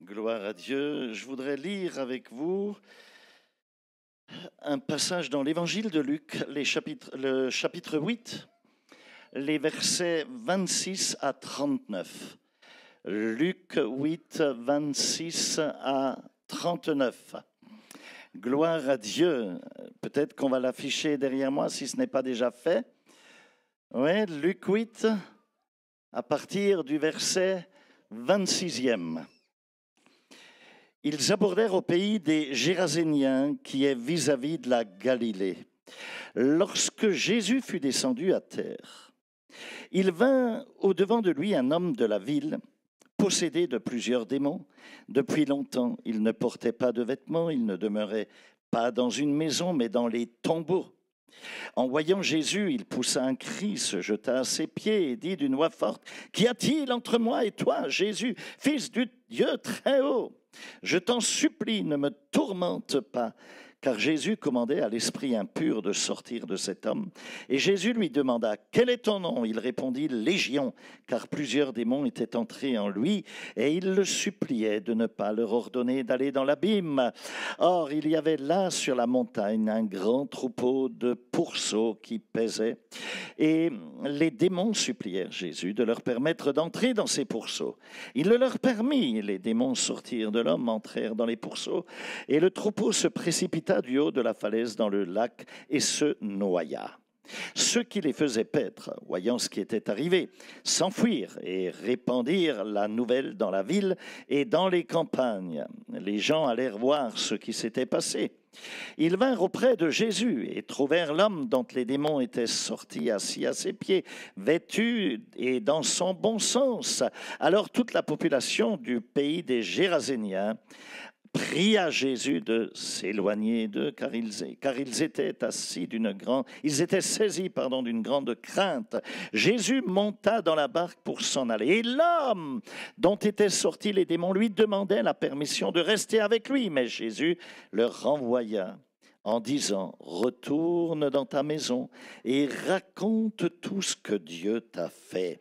Gloire à Dieu. Je voudrais lire avec vous un passage dans l'évangile de Luc, le chapitre 8, les versets 26 à 39. Luc 8, 26 à 39. Gloire à Dieu. Peut-être qu'on va l'afficher derrière moi si ce n'est pas déjà fait. Oui, Luc 8, à partir du verset 26e. Ils abordèrent au pays des Géraséniens, qui est vis-à-vis de la Galilée. Lorsque Jésus fut descendu à terre, il vint au-devant de lui un homme de la ville, possédé de plusieurs démons. Depuis longtemps, il ne portait pas de vêtements, il ne demeurait pas dans une maison, mais dans les tombeaux. En voyant Jésus, il poussa un cri, se jeta à ses pieds et dit d'une voix forte, « Qu'y a-t-il entre moi et toi, Jésus, fils du Dieu très haut ? Je t'en supplie, ne me tourmente pas. » Car Jésus commandait à l'esprit impur de sortir de cet homme. Et Jésus lui demanda, « Quel est ton nom ?» Il répondit, « Légion », car plusieurs démons étaient entrés en lui, et il le suppliait de ne pas leur ordonner d'aller dans l'abîme. Or, il y avait là sur la montagne un grand troupeau de pourceaux qui paisait. Et les démons supplièrent Jésus de leur permettre d'entrer dans ces pourceaux. Il le leur permit. Les démons sortirent de l'homme, entrèrent dans les pourceaux, et le troupeau se précipita du haut de la falaise dans le lac et se noya. Ceux qui les faisaient paître, voyant ce qui était arrivé, s'enfuirent et répandirent la nouvelle dans la ville et dans les campagnes. Les gens allèrent voir ce qui s'était passé. Ils vinrent auprès de Jésus et trouvèrent l'homme dont les démons étaient sortis assis à ses pieds, vêtu et dans son bon sens. Alors toute la population du pays des Géraséniens pria Jésus de s'éloigner d'eux, car ils étaient saisis d'une grande crainte. Jésus monta dans la barque pour s'en aller. Et l'homme dont étaient sortis les démons lui demandait la permission de rester avec lui. Mais Jésus leur renvoya en disant, « Retourne dans ta maison et raconte tout ce que Dieu t'a fait. »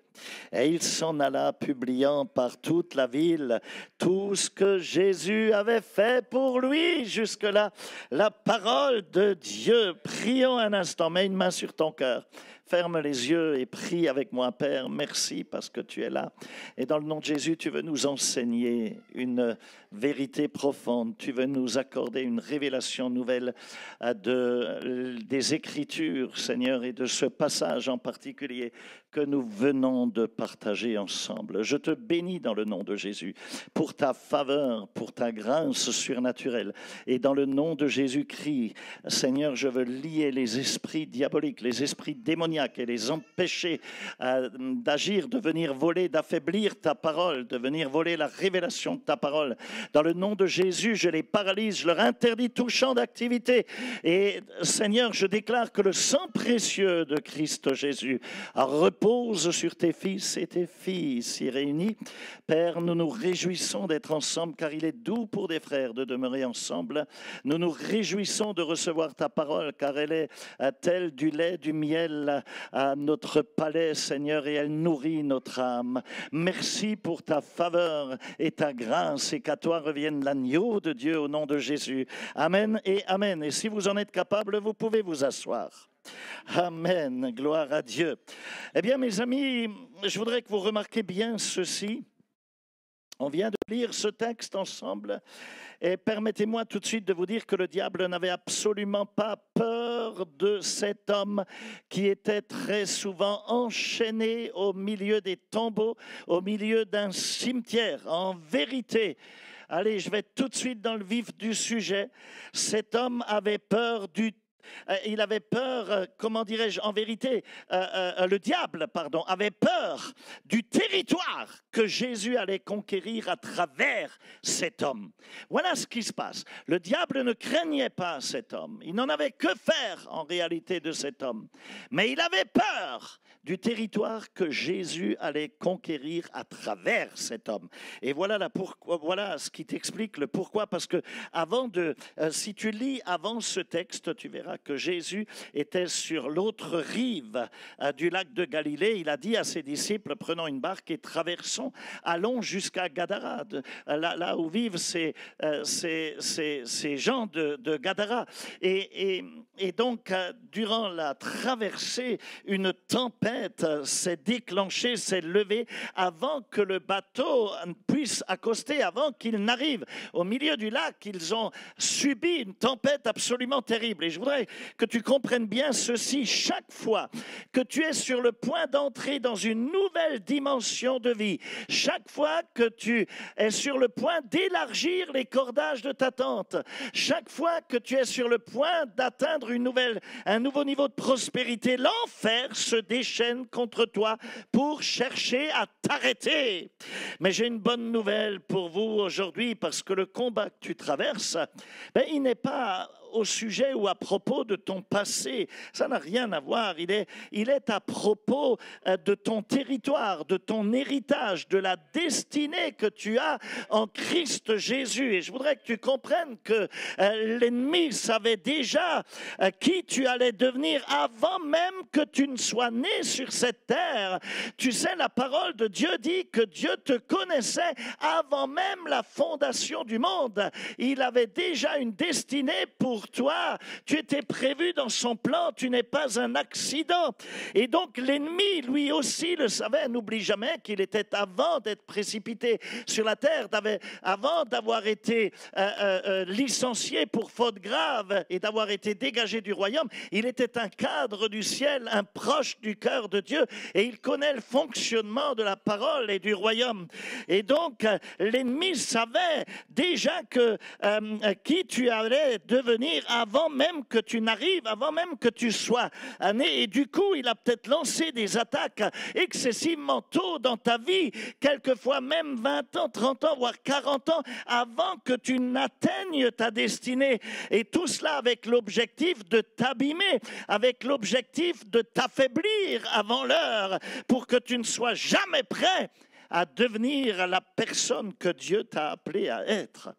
Et il s'en alla, publiant par toute la ville tout ce que Jésus avait fait pour lui. Jusque-là, la parole de Dieu. Prions un instant, mets une main sur ton cœur. Ferme les yeux et prie avec moi, Père. Merci parce que tu es là. Et dans le nom de Jésus, tu veux nous enseigner une vérité profonde. Tu veux nous accorder une révélation nouvelle des Écritures, Seigneur, et de ce passage en particulier que nous venons de partager ensemble. Je te bénis dans le nom de Jésus pour ta faveur, pour ta grâce surnaturelle. Et dans le nom de Jésus-Christ, Seigneur, je veux lier les esprits diaboliques, les esprits démoniaques et les empêcher d'agir, de venir voler, d'affaiblir ta parole, de venir voler la révélation de ta parole. Dans le nom de Jésus, je les paralyse, je leur interdis tout champ d'activité. Et Seigneur, je déclare que le sang précieux de Christ Jésus repose sur tes fils et tes filles ici réunis. Père, nous nous réjouissons d'être ensemble car il est doux pour des frères de demeurer ensemble. Nous nous réjouissons de recevoir ta parole car elle est telle du lait, du miel à notre palais, Seigneur, et elle nourrit notre âme. Merci pour ta faveur et ta grâce et qu'à toi revienne l'agneau de Dieu au nom de Jésus. Amen et amen. Et si vous en êtes capable, vous pouvez vous asseoir. Amen, gloire à Dieu. Eh bien, mes amis, je voudrais que vous remarquiez bien ceci. On vient de lire ce texte ensemble et permettez-moi tout de suite de vous dire que le diable n'avait absolument pas peur de cet homme qui était très souvent enchaîné au milieu des tombeaux, au milieu d'un cimetière. En vérité, allez, je vais tout de suite dans le vif du sujet. Cet homme avait peur il avait peur, comment dirais-je, en vérité, le diable, avait peur du territoire que Jésus allait conquérir à travers cet homme. Voilà ce qui se passe. Le diable ne craignait pas cet homme. Il n'en avait que faire en réalité de cet homme. Mais il avait peur du territoire que Jésus allait conquérir à travers cet homme. Et voilà ce qui t'explique le pourquoi. Parce que si tu lis avant ce texte, tu verras Gadara, que Jésus était sur l'autre rive du lac de Galilée, il a dit à ses disciples, prenons une barque et traversons, allons jusqu'à Gadara, là où vivent ces gens de Gadara. Et donc, durant la traversée, une tempête s'est déclenchée, s'est levée avant que le bateau puisse accoster, avant qu'il n'arrive au milieu du lac. Ils ont subi une tempête absolument terrible. Et je voudrais que tu comprennes bien ceci. Chaque fois que tu es sur le point d'entrer dans une nouvelle dimension de vie, chaque fois que tu es sur le point d'élargir les cordages de ta tente, chaque fois que tu es sur le point d'atteindre un nouveau niveau de prospérité, l'enfer se déchaîne contre toi pour chercher à t'arrêter. Mais j'ai une bonne nouvelle pour vous aujourd'hui, parce que le combat que tu traverses, il n'est pas au sujet ou à propos de ton passé. Ça n'a rien à voir. Il est à propos de ton territoire, de ton héritage, de la destinée que tu as en Christ Jésus. Et je voudrais que tu comprennes que l'ennemi savait déjà qui tu allais devenir avant même que tu ne sois né sur cette terre. Tu sais, la parole de Dieu dit que Dieu te connaissait avant même la fondation du monde. Il avait déjà une destinée pour toi. Tu étais prévu dans son plan. Tu n'es pas un accident. Et donc l'ennemi, lui aussi, le savait. N'oublie jamais qu'il était, avant d'être précipité sur la terre, avant d'avoir été licencié pour faute grave et d'avoir été dégagé du royaume, il était un cadre du ciel, un proche du cœur de Dieu, et il connaît le fonctionnement de la parole et du royaume. Et donc l'ennemi savait déjà qui tu allais devenir avant même que tu n'arrives, avant même que tu sois né. Et du coup, il a peut-être lancé des attaques excessivement tôt dans ta vie, quelquefois même 20 ans, 30 ans, voire 40 ans, avant que tu n'atteignes ta destinée. Et tout cela avec l'objectif de t'abîmer, avec l'objectif de t'affaiblir avant l'heure, pour que tu ne sois jamais prêt à devenir la personne que Dieu t'a appelé à être.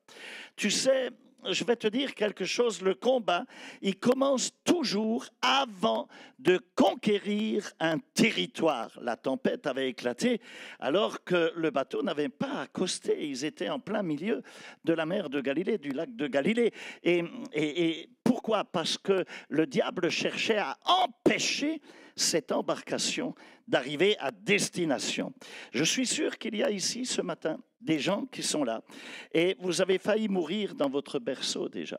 Tu sais, je vais te dire quelque chose, le combat, il commence toujours avant de conquérir un territoire. La tempête avait éclaté alors que le bateau n'avait pas accosté. Ils étaient en plein milieu de la mer de Galilée, du lac de Galilée. Et pourquoi? Parce que le diable cherchait à empêcher cette embarcation d'arriver à destination. Je suis sûr qu'il y a ici ce matin des gens qui sont là et vous avez failli mourir dans votre berceau déjà.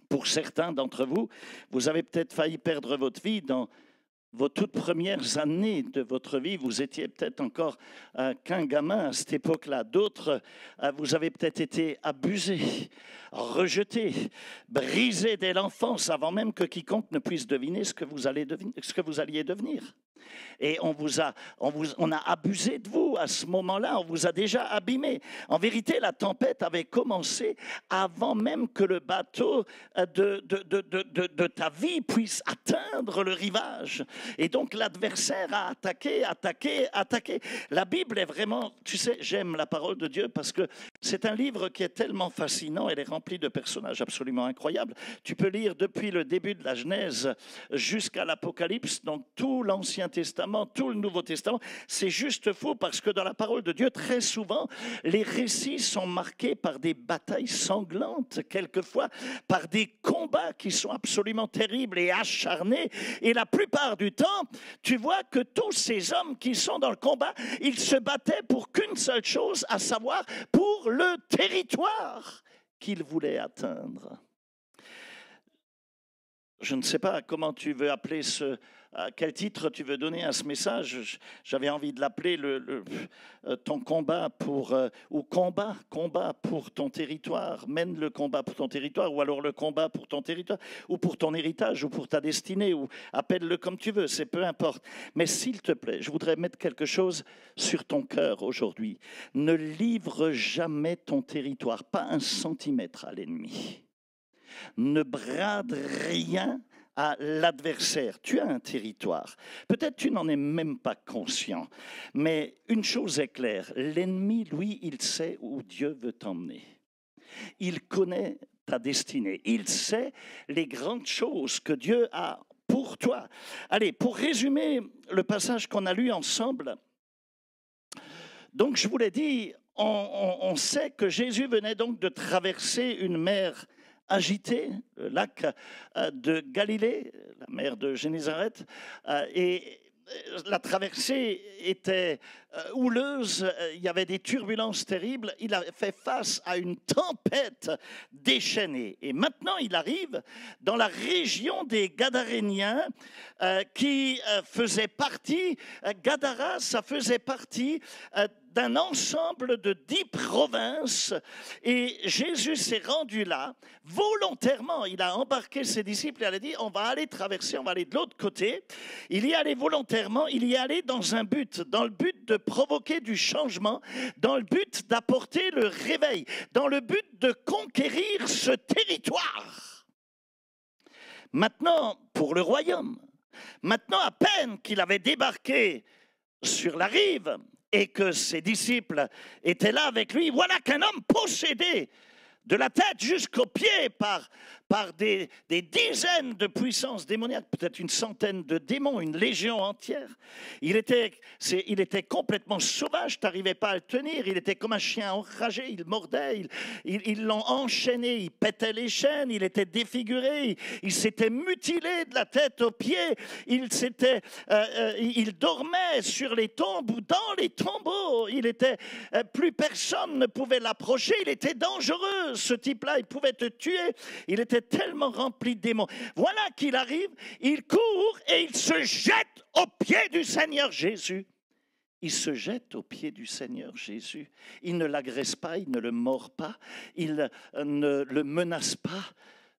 Pour certains d'entre vous, vous avez peut-être failli perdre votre vie dans vos toutes premières années de votre vie. Vous étiez peut-être encore qu'un gamin à cette époque-là. D'autres, vous avez peut-être été abusés, rejetés, brisés dès l'enfance, avant même que quiconque ne puisse deviner ce que vous alliez devenir. Et on a abusé de vous à ce moment-là, on vous a déjà abîmé. En vérité, la tempête avait commencé avant même que le bateau de ta vie puisse atteindre le rivage. Et donc l'adversaire a attaqué. La Bible est vraiment, tu sais, j'aime la parole de Dieu parce que c'est un livre qui est tellement fascinant, elle est remplie de personnages absolument incroyables. Tu peux lire depuis le début de la Genèse jusqu'à l'Apocalypse, donc tout l'Ancien Testament, tout le Nouveau Testament. C'est juste fou parce que dans la parole de Dieu, très souvent, les récits sont marqués par des batailles sanglantes, quelquefois par des combats qui sont absolument terribles et acharnés. Et la plupart du temps, tu vois que tous ces hommes qui sont dans le combat, ils se battaient pour qu'une seule chose, à savoir pour le territoire qu'ils voulaient atteindre. Je ne sais pas comment tu veux appeler quel titre tu veux donner à ce message. J'avais envie de l'appeler ton combat ou combat pour ton territoire. Mène le combat pour ton territoire, ou alors le combat pour ton territoire, ou pour ton héritage, ou pour ta destinée, ou appelle-le comme tu veux, c'est peu importe. Mais s'il te plaît, je voudrais mettre quelque chose sur ton cœur aujourd'hui. Ne livre jamais ton territoire, pas un centimètre à l'ennemi. Ne brade rien à l'adversaire. Tu as un territoire. Peut-être tu n'en es même pas conscient. Mais une chose est claire, l'ennemi, lui, il sait où Dieu veut t'emmener. Il connaît ta destinée. Il sait les grandes choses que Dieu a pour toi. Allez, pour résumer le passage qu'on a lu ensemble, donc je vous l'ai dit, on sait que Jésus venait donc de traverser une mer agitée, le lac de Galilée, la mer de Génézareth, et la traversée était houleuse, il y avait des turbulences terribles, il a fait face à une tempête déchaînée. Et maintenant, il arrive dans la région des Gadaréniens qui faisait partie, Gadara, ça faisait partie d'un ensemble de 10 provinces, et Jésus s'est rendu là volontairement. Il a embarqué ses disciples et il a dit, on va aller traverser, on va aller de l'autre côté. Il y est allé volontairement, il y est allé dans un but, dans le but de provoquer du changement, dans le but d'apporter le réveil, dans le but de conquérir ce territoire. Maintenant, pour le royaume, maintenant à peine qu'il avait débarqué sur la rive, et que ses disciples étaient là avec lui, voilà qu'un homme possédé de la tête jusqu'aux pieds par des dizaines de puissances démoniaques, peut-être une centaine de démons, une légion entière. Il était complètement sauvage, tu n'arrivais pas à le tenir, il était comme un chien enragé, il mordait, ils l'ont enchaîné, il pétait les chaînes, il était défiguré, il s'était mutilé de la tête aux pieds, il dormait sur les tombes ou dans les tombeaux, plus personne ne pouvait l'approcher, il était dangereux, ce type-là, il pouvait te tuer, il était tellement rempli de démons. Voilà qu'il arrive, il court et il se jette aux pieds du Seigneur Jésus. Il se jette aux pieds du Seigneur Jésus. Il ne l'agresse pas, il ne le mord pas, il ne le menace pas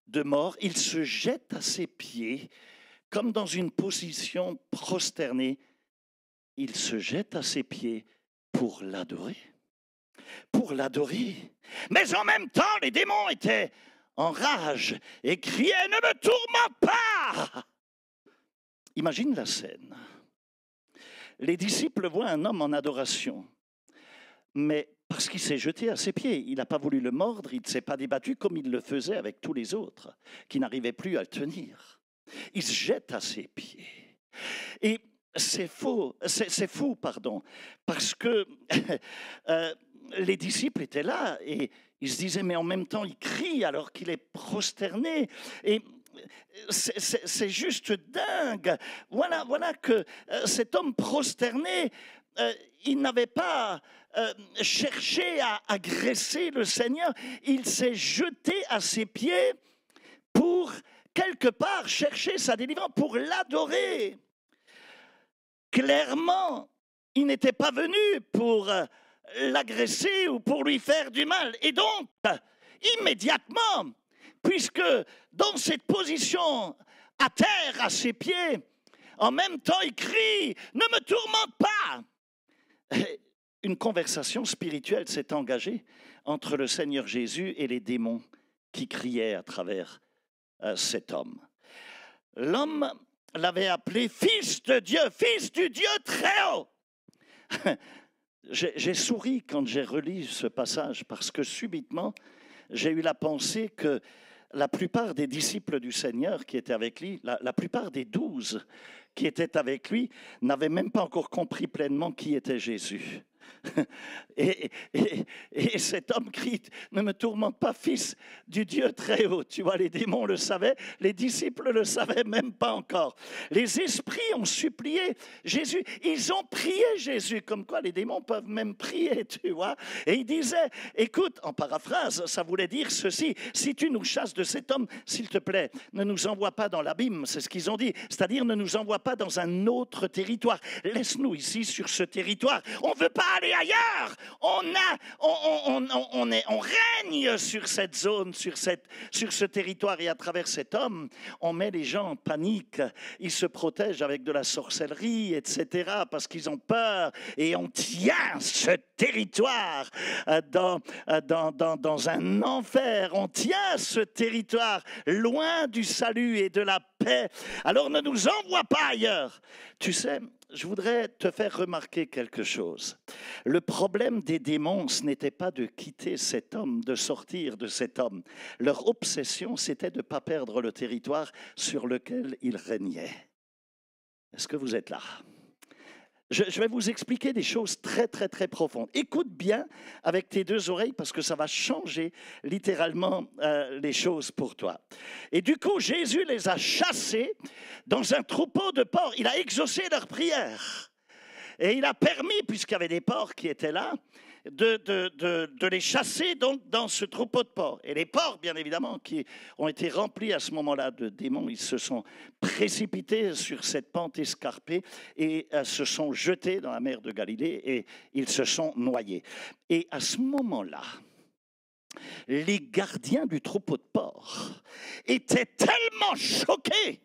de mort. Il se jette à ses pieds comme dans une position prosternée. Il se jette à ses pieds pour l'adorer. Pour l'adorer. Mais en même temps, les démons étaient en rage et criaient « Ne me tourmente pas !» Imagine la scène. Les disciples voient un homme en adoration, mais parce qu'il s'est jeté à ses pieds, il n'a pas voulu le mordre, il ne s'est pas débattu comme il le faisait avec tous les autres, qui n'arrivaient plus à le tenir. Il se jette à ses pieds. Et c'est fou, parce que les disciples étaient là et ils se disaient, mais en même temps, il crie alors qu'il est prosterné. Et c'est juste dingue. Voilà que cet homme prosterné, il n'avait pas cherché à agresser le Seigneur. Il s'est jeté à ses pieds pour, quelque part, chercher sa délivrance, pour l'adorer. Clairement, il n'était pas venu pour l'agresser ou pour lui faire du mal. Et donc, immédiatement, puisque dans cette position à terre, à ses pieds, en même temps il crie « Ne me tourmente pas !» Une conversation spirituelle s'est engagée entre le Seigneur Jésus et les démons qui criaient à travers cet homme. L'homme l'avait appelé Fils de Dieu, Fils du Dieu très haut. J'ai souri quand j'ai relu ce passage parce que subitement, j'ai eu la pensée que la plupart des disciples du Seigneur qui étaient avec lui, la plupart des 12 qui étaient avec lui, n'avaient même pas encore compris pleinement qui était Jésus. Et cet homme crie « Ne me tourmente pas, fils du Dieu très haut ». Tu vois, les démons le savaient, les disciples ne le savaient même pas encore. Les esprits ont supplié Jésus, ils ont prié Jésus, comme quoi les démons peuvent même prier, tu vois. Et ils disaient, écoute, en paraphrase, ça voulait dire ceci, si tu nous chasses de cet homme, s'il te plaît, ne nous envoie pas dans l'abîme, c'est ce qu'ils ont dit, c'est-à-dire ne nous envoie pas dans un autre territoire, laisse-nous ici sur ce territoire, on ne veut pas aller ailleurs, on règne sur cette zone, sur ce territoire, et à travers cet homme, on met les gens en panique, ils se protègent avec de la sorcellerie, etc., parce qu'ils ont peur, et on tient ce territoire dans un enfer, on tient ce territoire loin du salut et de la paix, alors ne nous envoie pas ailleurs. Tu sais, je voudrais te faire remarquer quelque chose. Le problème des démons, ce n'était pas de quitter cet homme, de sortir de cet homme. Leur obsession, c'était de ne pas perdre le territoire sur lequel ils régnaient. Est-ce que vous êtes là ? Je vais vous expliquer des choses très, très, très profondes. Écoute bien avec tes deux oreilles parce que ça va changer littéralement les choses pour toi. Et du coup, Jésus les a chassés dans un troupeau de porcs. Il a exaucé leurs prières. Et il a permis, puisqu'il y avait des porcs qui étaient là, de les chasser donc dans ce troupeau de porcs. Et les porcs, bien évidemment, qui ont été remplis à ce moment-là de démons, ils se sont précipités sur cette pente escarpée et se sont jetés dans la mer de Galilée et ils se sont noyés. Et à ce moment-là, les gardiens du troupeau de porcs étaient tellement choqués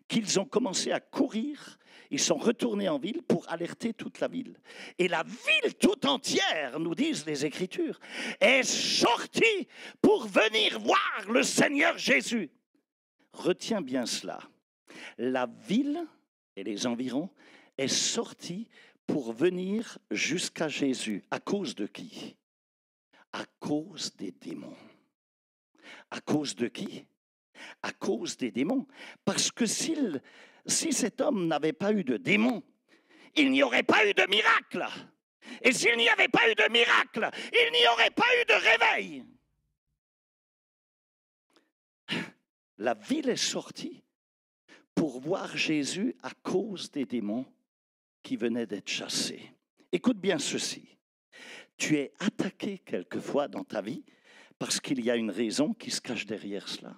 qu'ils ont commencé à courir. Ils sont retournés en ville pour alerter toute la ville. Et la ville tout entière, nous disent les Écritures, est sortie pour venir voir le Seigneur Jésus. Retiens bien cela. La ville et les environs est sortie pour venir jusqu'à Jésus. À cause de qui? À cause des démons. À cause de qui? À cause des démons. Parce que si cet homme n'avait pas eu de démons, il n'y aurait pas eu de miracle. Et s'il n'y avait pas eu de miracle, il n'y aurait pas eu de réveil. La ville est sortie pour voir Jésus à cause des démons qui venaient d'être chassés. Écoute bien ceci. Tu es attaqué quelquefois dans ta vie parce qu'il y a une raison qui se cache derrière cela.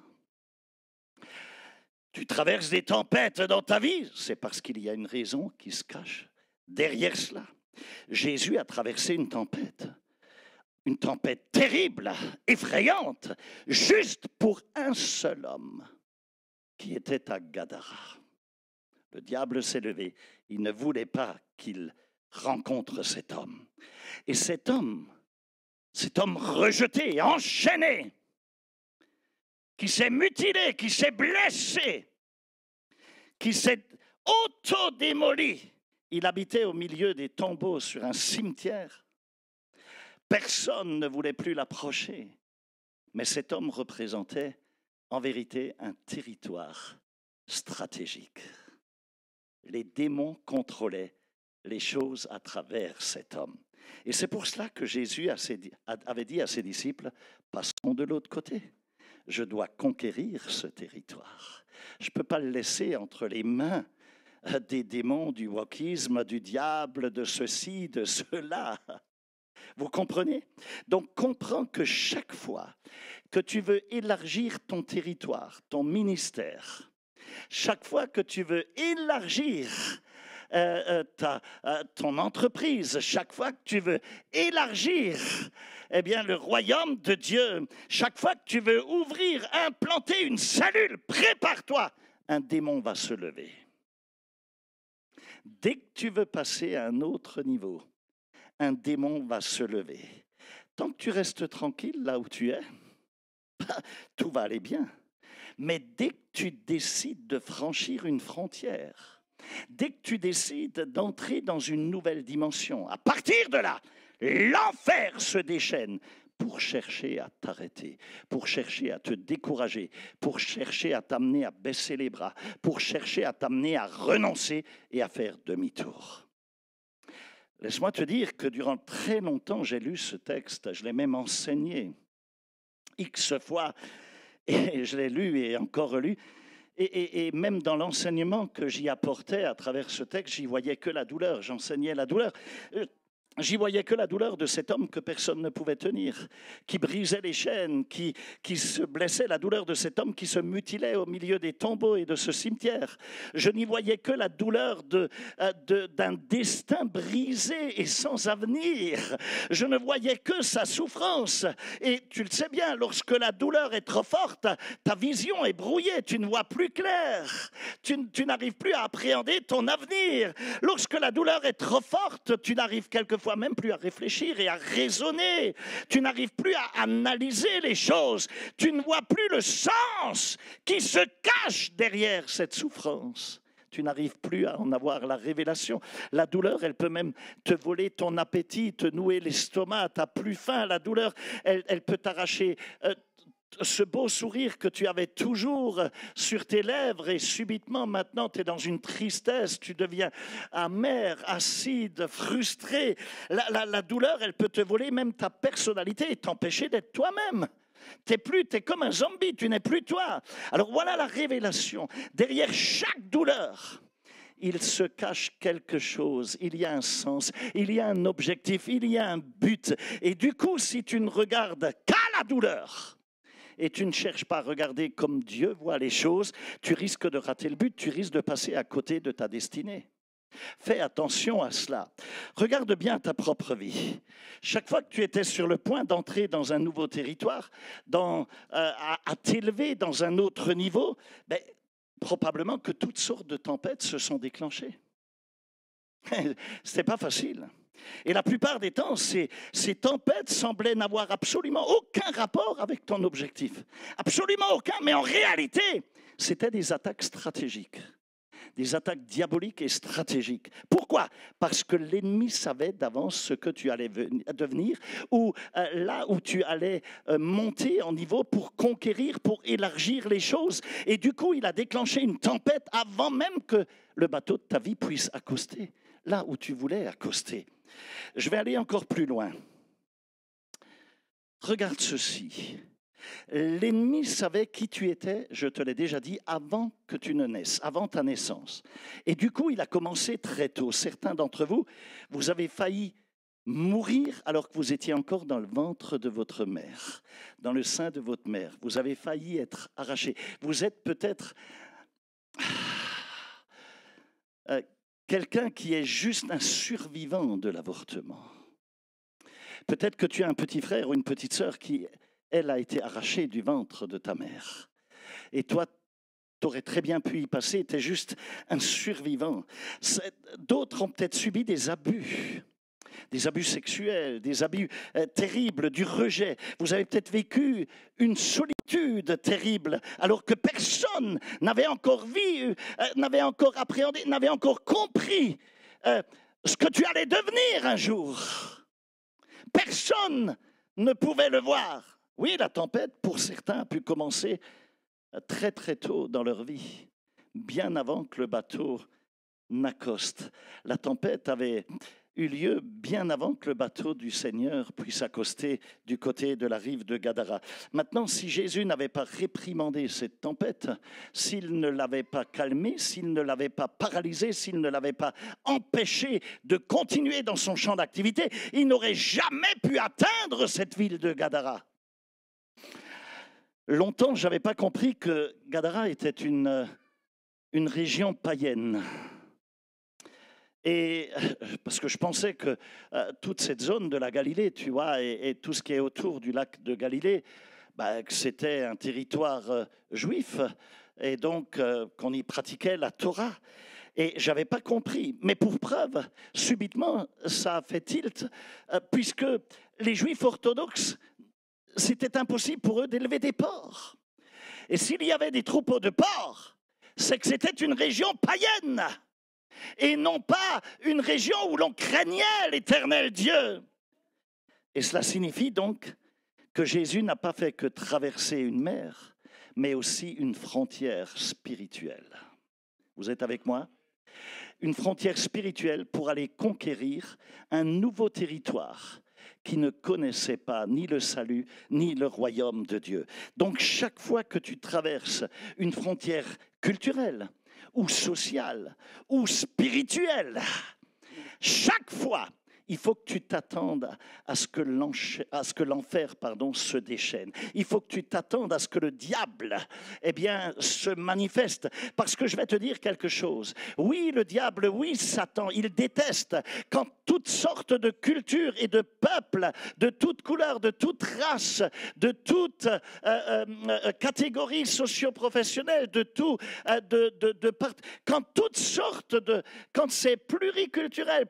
Tu traverses des tempêtes dans ta vie, c'est parce qu'il y a une raison qui se cache derrière cela. Jésus a traversé une tempête terrible, effrayante, juste pour un seul homme qui était à Gadara. Le diable s'est levé, il ne voulait pas qu'il rencontre cet homme. Et cet homme rejeté, enchaîné, qui s'est mutilé, qui s'est blessé, qui s'est auto-démoli. Il habitait au milieu des tombeaux sur un cimetière. Personne ne voulait plus l'approcher. Mais cet homme représentait en vérité un territoire stratégique. Les démons contrôlaient les choses à travers cet homme. Et c'est pour cela que Jésus avait dit à ses disciples, passons de l'autre côté. Je dois conquérir ce territoire. Je ne peux pas le laisser entre les mains des démons, du wokisme, du diable, de ceci, de cela. Vous comprenez? Donc comprends que chaque fois que tu veux élargir ton territoire, ton ministère, chaque fois que tu veux élargir ton entreprise, chaque fois que tu veux élargir le royaume de Dieu, chaque fois que tu veux ouvrir, implanter une cellule, prépare-toi, un démon va se lever. Dès que tu veux passer à un autre niveau, un démon va se lever. Tant que tu restes tranquille là où tu es, tout va aller bien. Mais dès que tu décides de franchir une frontière, dès que tu décides d'entrer dans une nouvelle dimension, à partir de là, l'enfer se déchaîne pour chercher à t'arrêter, pour chercher à te décourager, pour chercher à t'amener à baisser les bras, pour chercher à t'amener à renoncer et à faire demi-tour. Laisse-moi te dire que durant très longtemps, j'ai lu ce texte, je l'ai même enseigné X fois, et je l'ai lu et encore relu. Et même dans l'enseignement que j'y apportais à travers ce texte, j'y voyais que la douleur, j'enseignais la douleur. J'y voyais que la douleur de cet homme que personne ne pouvait tenir, qui brisait les chaînes, qui se blessait, la douleur de cet homme qui se mutilait au milieu des tombeaux et de ce cimetière. Je n'y voyais que la douleur d'un destin brisé et sans avenir. Je ne voyais que sa souffrance. Et tu le sais bien, lorsque la douleur est trop forte, ta vision est brouillée, tu ne vois plus clair. Tu n'arrives plus à appréhender ton avenir. Lorsque la douleur est trop forte, tu n'arrives quelquefois même plus à réfléchir et à raisonner. Tu n'arrives plus à analyser les choses. Tu ne vois plus le sens qui se cache derrière cette souffrance. tu n'arrives plus à en avoir la révélation. La douleur, elle peut même te voler ton appétit, te nouer l'estomac, tu n'as plus faim. La douleur, elle peut t'arracher ce beau sourire que tu avais toujours sur tes lèvres et subitement maintenant tu es dans une tristesse, tu deviens amer, acide, frustré. La douleur, elle peut te voler même ta personnalité et t'empêcher d'être toi-même. T'es comme un zombie, tu n'es plus toi. Alors voilà la révélation. Derrière chaque douleur, il se cache quelque chose, il y a un sens, il y a un objectif, il y a un but. Et du coup, si tu ne regardes qu'à la douleur, et tu ne cherches pas à regarder comme Dieu voit les choses, tu risques de rater le but, tu risques de passer à côté de ta destinée. Fais attention à cela. Regarde bien ta propre vie. Chaque fois que tu étais sur le point d'entrer dans un nouveau territoire, à t'élever dans un autre niveau, probablement que toutes sortes de tempêtes se sont déclenchées. Ce n'était pas facile. Et la plupart des temps, ces tempêtes semblaient n'avoir absolument aucun rapport avec ton objectif. Absolument aucun, mais en réalité, c'était des attaques stratégiques. Des attaques diaboliques et stratégiques. Pourquoi? Parce que l'ennemi savait d'avance ce que tu allais devenir, ou là où tu allais monter en niveau pour conquérir, pour élargir les choses. Et du coup, il a déclenché une tempête avant même que le bateau de ta vie puisse accoster, là où tu voulais accoster. Je vais aller encore plus loin. Regarde ceci. L'ennemi savait qui tu étais, je te l'ai déjà dit, avant que tu ne naisses, avant ta naissance. Et du coup, il a commencé très tôt. Certains d'entre vous, vous avez failli mourir alors que vous étiez encore dans le ventre de votre mère, dans le sein de votre mère. Vous avez failli être arraché. Vous êtes peut-être quelqu'un qui est juste un survivant de l'avortement. Peut-être que tu as un petit frère ou une petite sœur qui, elle, a été arrachée du ventre de ta mère. Et toi, tu aurais très bien pu y passer, tu es juste un survivant. D'autres ont peut-être subi des abus sexuels, des abus terribles, du rejet. Vous avez peut-être vécu une solitude terrible, alors que personne n'avait encore vu, n'avait encore appréhendé, n'avait encore compris ce que tu allais devenir un jour. Personne ne pouvait le voir. Oui, la tempête, pour certains, a pu commencer très très tôt dans leur vie, bien avant que le bateau n'accoste. La tempête avait eu lieu bien avant que le bateau du Seigneur puisse accoster du côté de la rive de Gadara. Maintenant, si Jésus n'avait pas réprimandé cette tempête, s'il ne l'avait pas calmée, s'il ne l'avait pas paralysée, s'il ne l'avait pas empêché de continuer dans son champ d'activité, il n'aurait jamais pu atteindre cette ville de Gadara. Longtemps, je n'avais pas compris que Gadara était une région païenne. Et parce que je pensais que toute cette zone de la Galilée, tu vois, et tout ce qui est autour du lac de Galilée, que c'était un territoire juif, et donc qu'on y pratiquait la Torah. Et je n'avais pas compris. Mais pour preuve, subitement, ça a fait tilt, puisque les Juifs orthodoxes, c'était impossible pour eux d'élever des porcs. Et s'il y avait des troupeaux de porcs, c'est que c'était une région païenne. Et non pas une région où l'on craignait l'Éternel Dieu. Et cela signifie donc que Jésus n'a pas fait que traverser une mer, mais aussi une frontière spirituelle. Vous êtes avec moi? Une frontière spirituelle pour aller conquérir un nouveau territoire qui ne connaissait pas ni le salut, ni le royaume de Dieu. Donc chaque fois que tu traverses une frontière culturelle, ou sociale, ou spirituelle, chaque fois, il faut que tu t'attendes à ce que l'enfer se déchaîne. Il faut que tu t'attendes à ce que le diable se manifeste. Parce que je vais te dire quelque chose. Oui, le diable, oui, Satan, il déteste quand toutes sortes de cultures et de peuples, de toutes couleurs, de toutes races, de toutes catégories socio-professionnelles, quand toutes sortes quand c'est pluriculturel,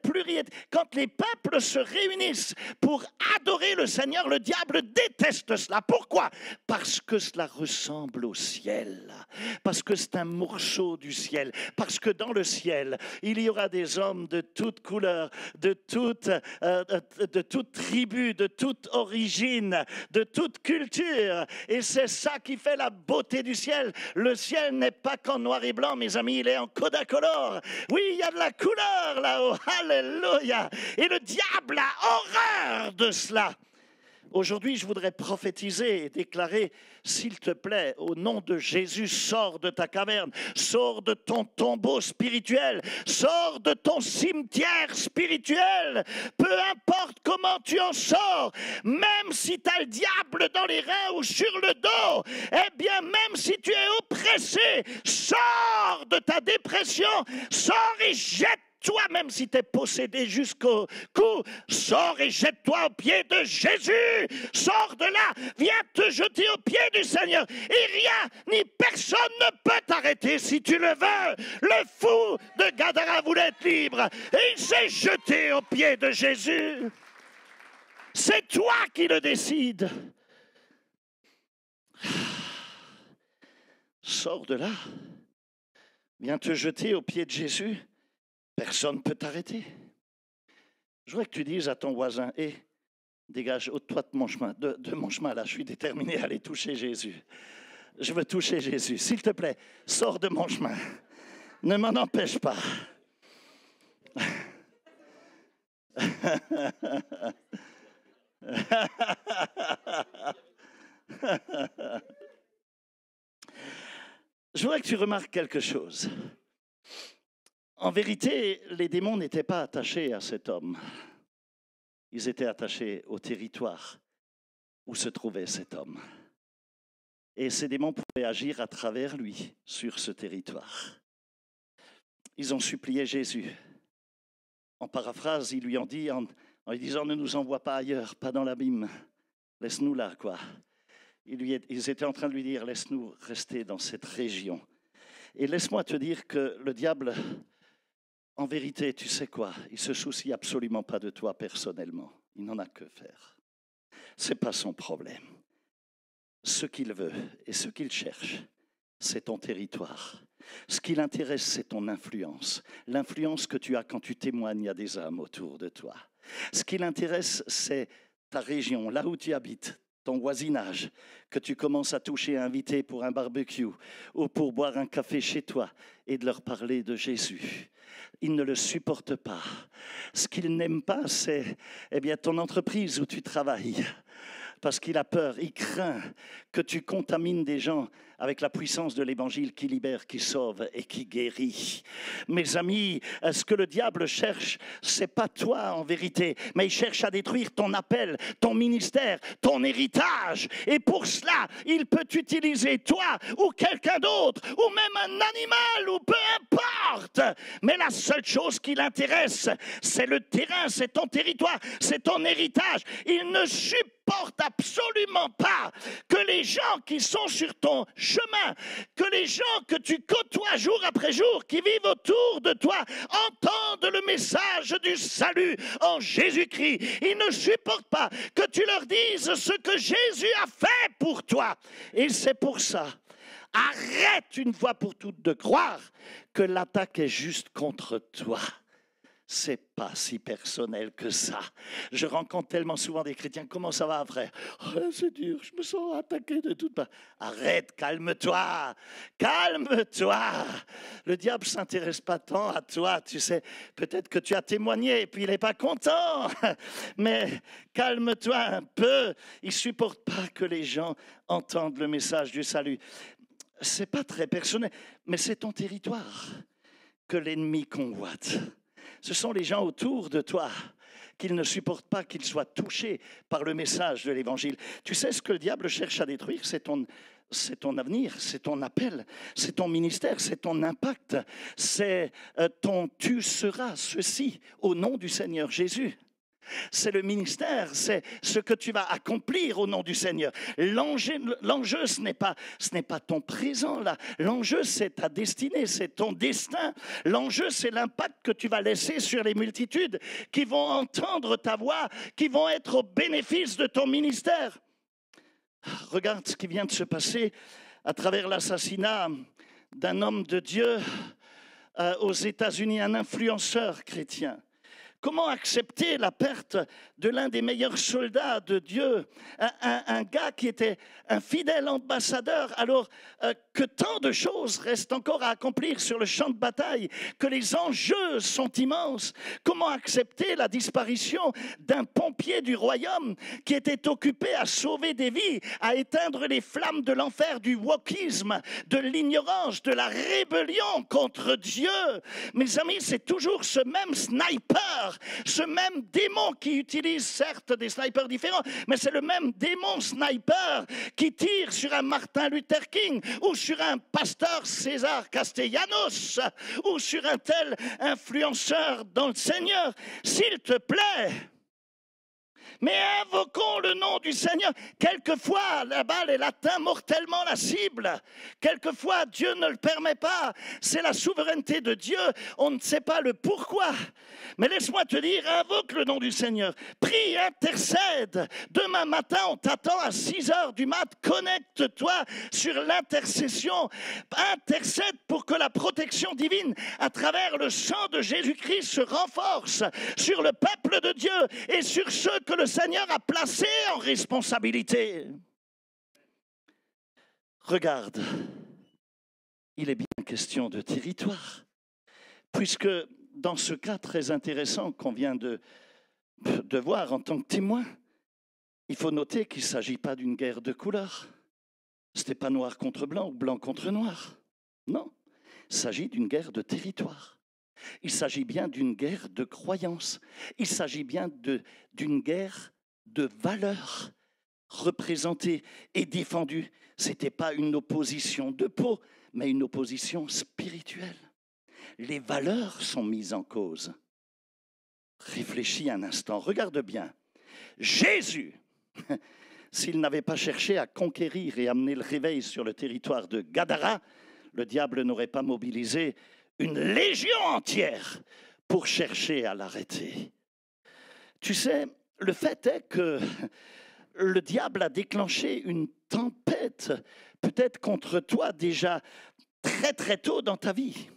quand les peuples peuple se réunisse pour adorer le Seigneur, le diable déteste cela. Pourquoi? Parce que cela ressemble au ciel, parce que c'est un morceau du ciel, parce que dans le ciel, il y aura des hommes de toutes couleurs, de toute tribu, de toute origine, de toute culture. Et c'est ça qui fait la beauté du ciel. Le ciel n'est pas qu'en noir et blanc, mes amis, il est en codacolore. Oui, il y a de la couleur là-haut. Alléluia. Et le diable a horreur de cela. Aujourd'hui, je voudrais prophétiser et déclarer, s'il te plaît, au nom de Jésus, sors de ta caverne, sors de ton tombeau spirituel, sors de ton cimetière spirituel, peu importe comment tu en sors, même si tu as le diable dans les reins ou sur le dos, eh bien, même si tu es oppressé, sors de ta dépression, sors et jette toi-même si tu es possédé jusqu'au cou, sors et jette-toi aux pieds de Jésus. Sors de là, viens te jeter aux pieds du Seigneur. Et rien ni personne ne peut t'arrêter si tu le veux. Le fou de Gadara voulait être libre et il s'est jeté aux pieds de Jésus. C'est toi qui le décides. Sors de là, viens te jeter aux pieds de Jésus. Personne ne peut t'arrêter. Je voudrais que tu dises à ton voisin, hé, dégage, ôte-toi de mon chemin, de mon chemin là, je suis déterminé à aller toucher Jésus. Je veux toucher Jésus. S'il te plaît, sors de mon chemin. Ne m'en empêche pas. Je voudrais que tu remarques quelque chose. En vérité, les démons n'étaient pas attachés à cet homme. Ils étaient attachés au territoire où se trouvait cet homme. Et ces démons pouvaient agir à travers lui, sur ce territoire. Ils ont supplié Jésus. En paraphrase, ils lui ont dit, en lui disant, ne nous envoie pas ailleurs, pas dans l'abîme. Laisse-nous là, quoi. Ils étaient en train de lui dire, laisse-nous rester dans cette région. Et laisse-moi te dire que le diable... En vérité, tu sais quoi? Il ne se soucie absolument pas de toi personnellement. Il n'en a que faire. Ce n'est pas son problème. Ce qu'il veut et ce qu'il cherche, c'est ton territoire. Ce qui l'intéresse, c'est ton influence. L'influence que tu as quand tu témoignes à des âmes autour de toi. Ce qui l'intéresse, c'est ta région, là où tu habites, ton voisinage, que tu commences à toucher, à inviter pour un barbecue ou pour boire un café chez toi et de leur parler de Jésus. Il ne le supporte pas. Ce qu'il n'aime pas, c'est ton entreprise où tu travailles. Parce qu'il a peur, il craint que tu contamines des gens avec la puissance de l'évangile qui libère, qui sauve et qui guérit. Mes amis, ce que le diable cherche, c'est pas toi en vérité, mais il cherche à détruire ton appel, ton ministère, ton héritage. Et pour cela, il peut utiliser toi ou quelqu'un d'autre, ou même un animal, ou peu importe. Mais la seule chose qui l'intéresse, c'est le terrain, c'est ton territoire, c'est ton héritage. Il ne supporte absolument pas que les gens qui sont sur ton chemin, que les gens que tu côtoies jour après jour, qui vivent autour de toi, entendent le message du salut en Jésus-Christ. Ils ne supportent pas que tu leur dises ce que Jésus a fait pour toi. Et c'est pour ça, arrête une fois pour toutes de croire que l'attaque est juste contre toi. C'est pas si personnel que ça. Je rencontre tellement souvent des chrétiens. Comment ça va, frère? Oh, c'est dur, je me sens attaqué de toutes parts. Arrête, calme-toi. Calme-toi. Le diable ne s'intéresse pas tant à toi. Tu sais, peut-être que tu as témoigné et puis il n'est pas content. Mais calme-toi un peu. Il ne supporte pas que les gens entendent le message du salut. Ce n'est pas très personnel, mais c'est ton territoire que l'ennemi convoite. Ce sont les gens autour de toi qu'ils ne supportent pas qu'ils soient touchés par le message de l'Évangile. Tu sais ce que le diable cherche à détruire, c'est ton avenir, c'est ton appel, c'est ton ministère, c'est ton impact, c'est ton « tu seras ceci » au nom du Seigneur Jésus. C'est le ministère, c'est ce que tu vas accomplir au nom du Seigneur. L'enjeu, ce n'est pas ton présent là. L'enjeu, c'est ta destinée, c'est ton destin. L'enjeu, c'est l'impact que tu vas laisser sur les multitudes qui vont entendre ta voix, qui vont être au bénéfice de ton ministère. Regarde ce qui vient de se passer à travers l'assassinat d'un homme de Dieu aux États-Unis, un influenceur chrétien. Comment accepter la perte de l'un des meilleurs soldats de Dieu, un gars qui était un fidèle ambassadeur, alors que tant de choses restent encore à accomplir sur le champ de bataille, que les enjeux sont immenses. Comment accepter la disparition d'un pompier du royaume qui était occupé à sauver des vies, à éteindre les flammes de l'enfer, du wokisme, de l'ignorance, de la rébellion contre Dieu? Mes amis, c'est toujours ce même sniper, ce même démon qui utilise certes des snipers différents, mais c'est le même démon sniper qui tire sur un Martin Luther King ou sur un pasteur César Castellanos ou sur un tel influenceur dans le Seigneur. S'il te plaît, mais invoquons le nom du Seigneur. Quelquefois, la balle, elle atteint mortellement la cible. Quelquefois, Dieu ne le permet pas. C'est la souveraineté de Dieu. On ne sait pas le pourquoi. Mais laisse-moi te dire, invoque le nom du Seigneur. Prie, intercède. Demain matin, on t'attend à 6 heures du mat. Connecte-toi sur l'intercession. Intercède pour que la protection divine, à travers le sang de Jésus-Christ, se renforce sur le peuple de Dieu et sur ceux que le Seigneur a placés en responsabilité. Regarde, il est bien question de territoire, puisque dans ce cas très intéressant qu'on vient de voir en tant que témoin, il faut noter qu'il ne s'agit pas d'une guerre de couleurs. Ce n'était pas noir contre blanc ou blanc contre noir. Non, il s'agit d'une guerre de territoire. Il s'agit bien d'une guerre de croyance. Il s'agit bien d'une guerre de valeurs représentées et défendues. Ce n'était pas une opposition de peau, mais une opposition spirituelle. Les valeurs sont mises en cause. Réfléchis un instant, regarde bien. Jésus, s'il n'avait pas cherché à conquérir et amener le réveil sur le territoire de Gadara, le diable n'aurait pas mobilisé une légion entière pour chercher à l'arrêter. Tu sais, le fait est que le diable a déclenché une tempête, peut-être contre toi déjà très très tôt dans ta vie.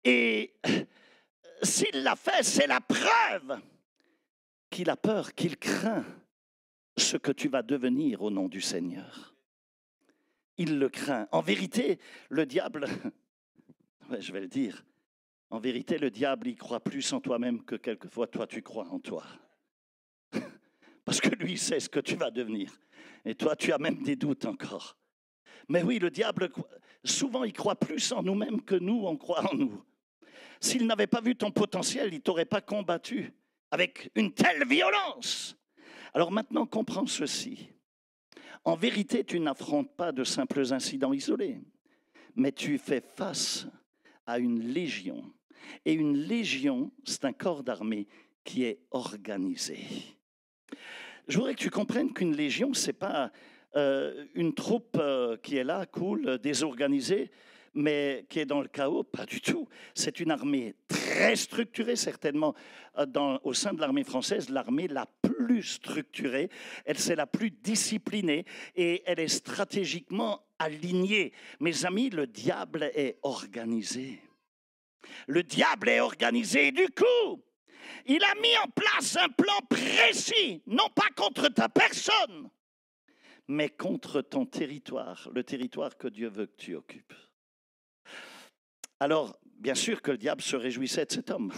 Et s'il l'a fait, c'est la preuve qu'il a peur, qu'il craint ce que tu vas devenir au nom du Seigneur. Il le craint. En vérité, le diable... Ouais, je vais le dire. En vérité, le diable, il croit plus en toi-même que quelquefois, toi, tu crois en toi. Parce que lui, il sait ce que tu vas devenir. Et toi, tu as même des doutes encore. Mais oui, le diable, souvent, il croit plus en nous-mêmes que nous, on croit en nous. S'il n'avait pas vu ton potentiel, il ne t'aurait pas combattu avec une telle violence. Alors maintenant, comprends ceci. En vérité, tu n'affrontes pas de simples incidents isolés, mais tu fais face à une légion. Et une légion, c'est un corps d'armée qui est organisé. Je voudrais que tu comprennes qu'une légion, ce n'est pas une troupe qui est là, cool, désorganisée, mais qui est dans le chaos, pas du tout. C'est une armée très structurée, certainement au sein de l'armée française, l'armée la plus structurée, c'est la plus disciplinée et elle est stratégiquement alignée. Mes amis, le diable est organisé. Le diable est organisé et du coup, il a mis en place un plan précis, non pas contre ta personne, mais contre ton territoire, le territoire que Dieu veut que tu occupes. Alors, bien sûr que le diable se réjouissait de cet homme.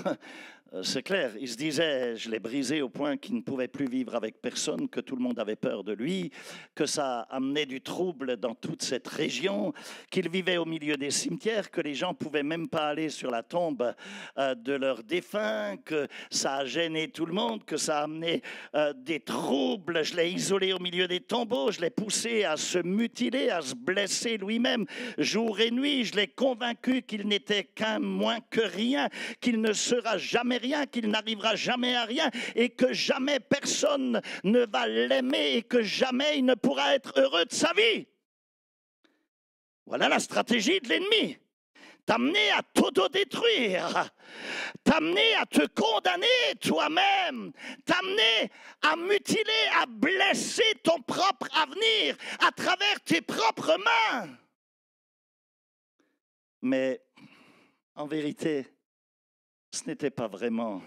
C'est clair, il se disait, je l'ai brisé au point qu'il ne pouvait plus vivre avec personne, que tout le monde avait peur de lui, que ça amenait du trouble dans toute cette région, qu'il vivait au milieu des cimetières, que les gens ne pouvaient même pas aller sur la tombe de leurs défunts, que ça a gêné tout le monde, que ça a amené des troubles. Je l'ai isolé au milieu des tombeaux, je l'ai poussé à se mutiler, à se blesser lui-même jour et nuit. Je l'ai convaincu qu'il n'était qu'un moins que rien, qu'il ne sera jamais rien, qu'il n'arrivera jamais à rien et que jamais personne ne va l'aimer et que jamais il ne pourra être heureux de sa vie. Voilà la stratégie de l'ennemi. T'amener à t'autodétruire, t'amener à te condamner toi-même, t'amener à mutiler, à blesser ton propre avenir à travers tes propres mains. Mais en vérité, ce n'était pas vraiment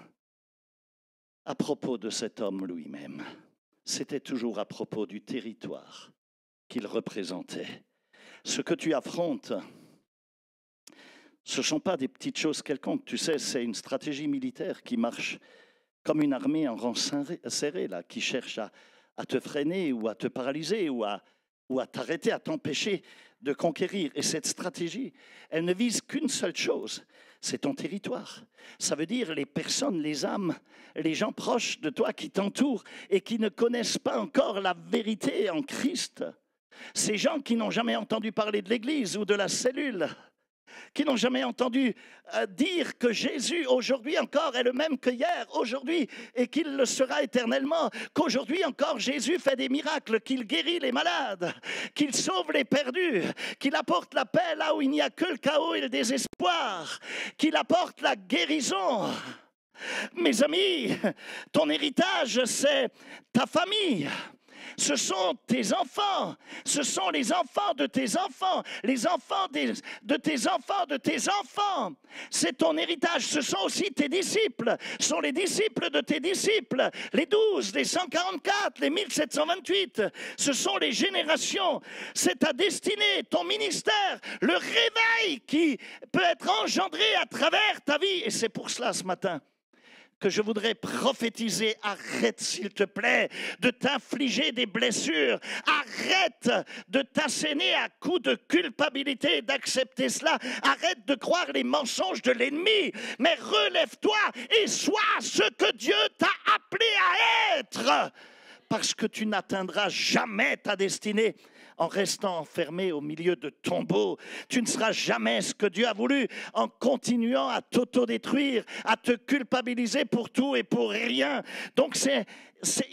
à propos de cet homme lui-même. C'était toujours à propos du territoire qu'il représentait. Ce que tu affrontes, ce ne sont pas des petites choses quelconques. Tu sais, c'est une stratégie militaire qui marche comme une armée en rang serré, là, qui cherche à te freiner ou à te paralyser ou à t'arrêter, à t'empêcher de conquérir. Et cette stratégie, elle ne vise qu'une seule chose, c'est ton territoire. Ça veut dire les personnes, les âmes, les gens proches de toi qui t'entourent et qui ne connaissent pas encore la vérité en Christ. Ces gens qui n'ont jamais entendu parler de l'Église ou de la cellule, qui n'ont jamais entendu dire que Jésus aujourd'hui encore est le même que hier, aujourd'hui, et qu'il le sera éternellement, qu'aujourd'hui encore Jésus fait des miracles, qu'il guérit les malades, qu'il sauve les perdus, qu'il apporte la paix là où il n'y a que le chaos et le désespoir, qu'il apporte la guérison. Mes amis, ton héritage, c'est ta famille. Ce sont tes enfants, ce sont les enfants de tes enfants, les enfants de tes enfants, de tes enfants. C'est ton héritage, ce sont aussi tes disciples, ce sont les disciples de tes disciples, les 12, les 144, les 1728, ce sont les générations. C'est ta destinée, ton ministère, le réveil qui peut être engendré à travers ta vie. Et c'est pour cela ce matin que je voudrais prophétiser. Arrête, s'il te plaît, de t'infliger des blessures. Arrête de t'asséner à coups de culpabilité et d'accepter cela. Arrête de croire les mensonges de l'ennemi. Mais relève-toi et sois ce que Dieu t'a appelé à être. Parce que tu n'atteindras jamais ta destinée en restant enfermé au milieu de tombeaux. Tu ne seras jamais ce que Dieu a voulu en continuant à t'autodétruire, à te culpabiliser pour tout et pour rien. Donc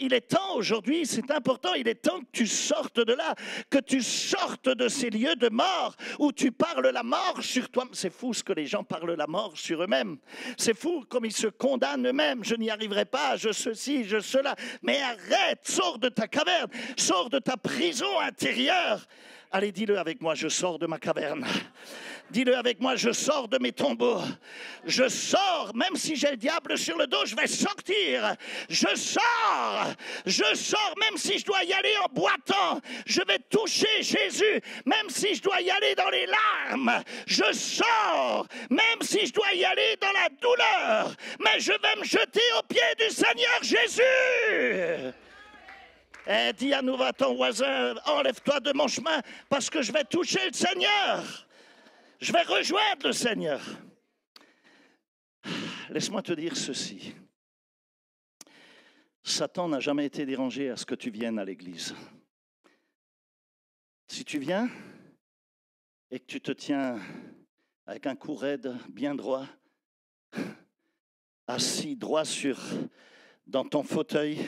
il est temps aujourd'hui, c'est important, il est temps que tu sortes de là, que tu sortes de ces lieux de mort où tu parles la mort sur toi. C'est fou ce que les gens parlent la mort sur eux-mêmes. C'est fou comme ils se condamnent eux-mêmes. Je n'y arriverai pas, je ceci, je cela. Mais arrête, sors de ta caverne, sors de ta prison intérieure. Allez, dis-le avec moi, je sors de ma caverne. Dis-le avec moi, je sors de mes tombeaux. Je sors, même si j'ai le diable sur le dos, je vais sortir. Je sors, même si je dois y aller en boitant. Je vais toucher Jésus, même si je dois y aller dans les larmes. Je sors, même si je dois y aller dans la douleur. Mais je vais me jeter aux pieds du Seigneur Jésus. Et dis à nouveau à ton voisin, enlève-toi de mon chemin parce que je vais toucher le Seigneur. Je vais rejoindre le Seigneur. Laisse-moi te dire ceci. Satan n'a jamais été dérangé à ce que tu viennes à l'église. Si tu viens et que tu te tiens avec un cou raide, bien droit, assis droit dans ton fauteuil,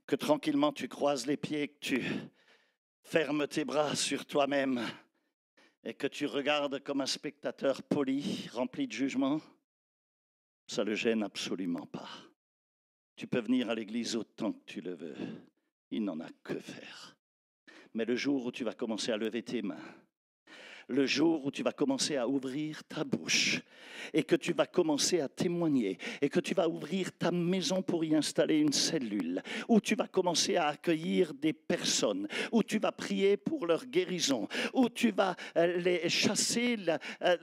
que tranquillement tu croises les pieds, que tu fermes tes bras sur toi-même et que tu regardes comme un spectateur poli, rempli de jugement, ça ne le gêne absolument pas. Tu peux venir à l'église autant que tu le veux. Il n'en a que faire. Mais le jour où tu vas commencer à lever tes mains, le jour où tu vas commencer à ouvrir ta bouche et que tu vas commencer à témoigner et que tu vas ouvrir ta maison pour y installer une cellule, où tu vas commencer à accueillir des personnes, où tu vas prier pour leur guérison, où tu vas les chasser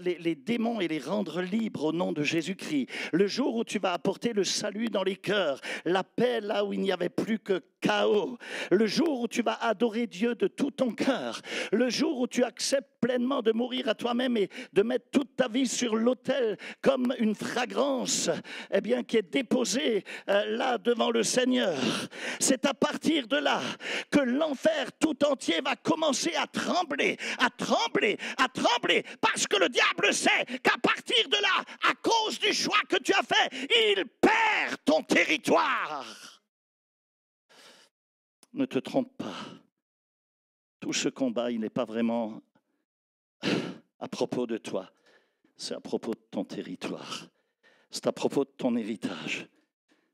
les démons et les rendre libres au nom de Jésus-Christ, le jour où tu vas apporter le salut dans les cœurs, la paix là où il n'y avait plus que chaos, le jour où tu vas adorer Dieu de tout ton cœur, le jour où tu acceptes pleinement de mourir à toi-même et de mettre toute ta vie sur l'autel comme une fragrance, eh bien, qui est déposée là devant le Seigneur. C'est à partir de là que l'enfer tout entier va commencer à trembler, à trembler, à trembler, parce que le diable sait qu'à partir de là, à cause du choix que tu as fait, il perd ton territoire. Ne te trompe pas. Tout ce combat, il n'est pas vraiment à propos de toi. C'est à propos de ton territoire. C'est à propos de ton héritage.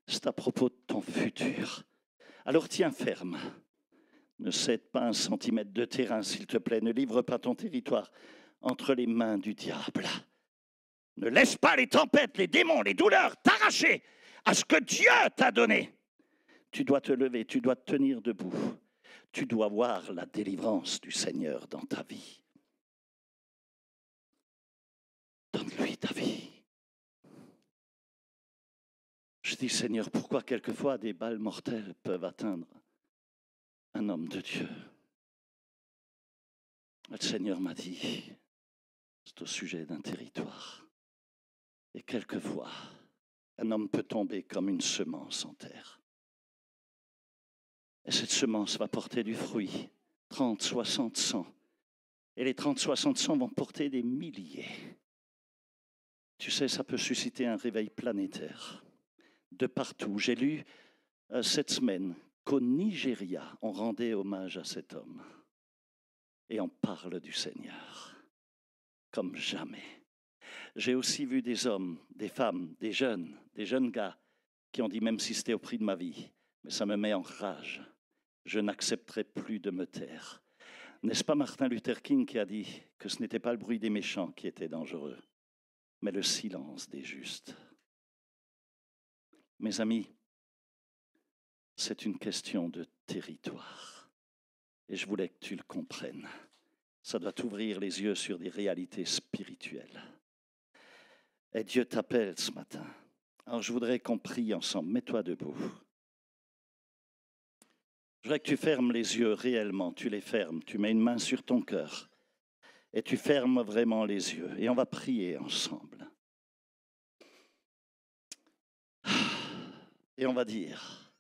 C'est à propos de ton futur. Alors tiens ferme. Ne cède pas un centimètre de terrain, s'il te plaît. Ne livre pas ton territoire entre les mains du diable. Ne laisse pas les tempêtes, les démons, les douleurs t'arracher à ce que Dieu t'a donné. Tu dois te lever, tu dois te tenir debout. Tu dois voir la délivrance du Seigneur dans ta vie. Donne-lui ta vie. Je dis, Seigneur, pourquoi quelquefois des balles mortelles peuvent atteindre un homme de Dieu? Le Seigneur m'a dit, c'est au sujet d'un territoire. Et quelquefois, un homme peut tomber comme une semence en terre. Et cette semence va porter du fruit, 30, 60, 100. Et les 30, 60, 100 vont porter des milliers. Tu sais, ça peut susciter un réveil planétaire. De partout. J'ai lu cette semaine qu'au Nigeria, on rendait hommage à cet homme. Et on parle du Seigneur comme jamais. J'ai aussi vu des hommes, des femmes, des jeunes gars qui ont dit, même si c'était au prix de ma vie, mais ça me met en rage. Je n'accepterai plus de me taire. N'est-ce pas Martin Luther King qui a dit que ce n'était pas le bruit des méchants qui était dangereux, mais le silence des justes? Mes amis, c'est une question de territoire. Et je voulais que tu le comprennes. Ça doit t'ouvrir les yeux sur des réalités spirituelles. Et Dieu t'appelle ce matin. Alors je voudrais qu'on prie ensemble. Mets-toi debout. Je voudrais que tu fermes les yeux réellement. Tu les fermes. Tu mets une main sur ton cœur. Et tu fermes vraiment les yeux. Et on va prier ensemble. Et on va dire,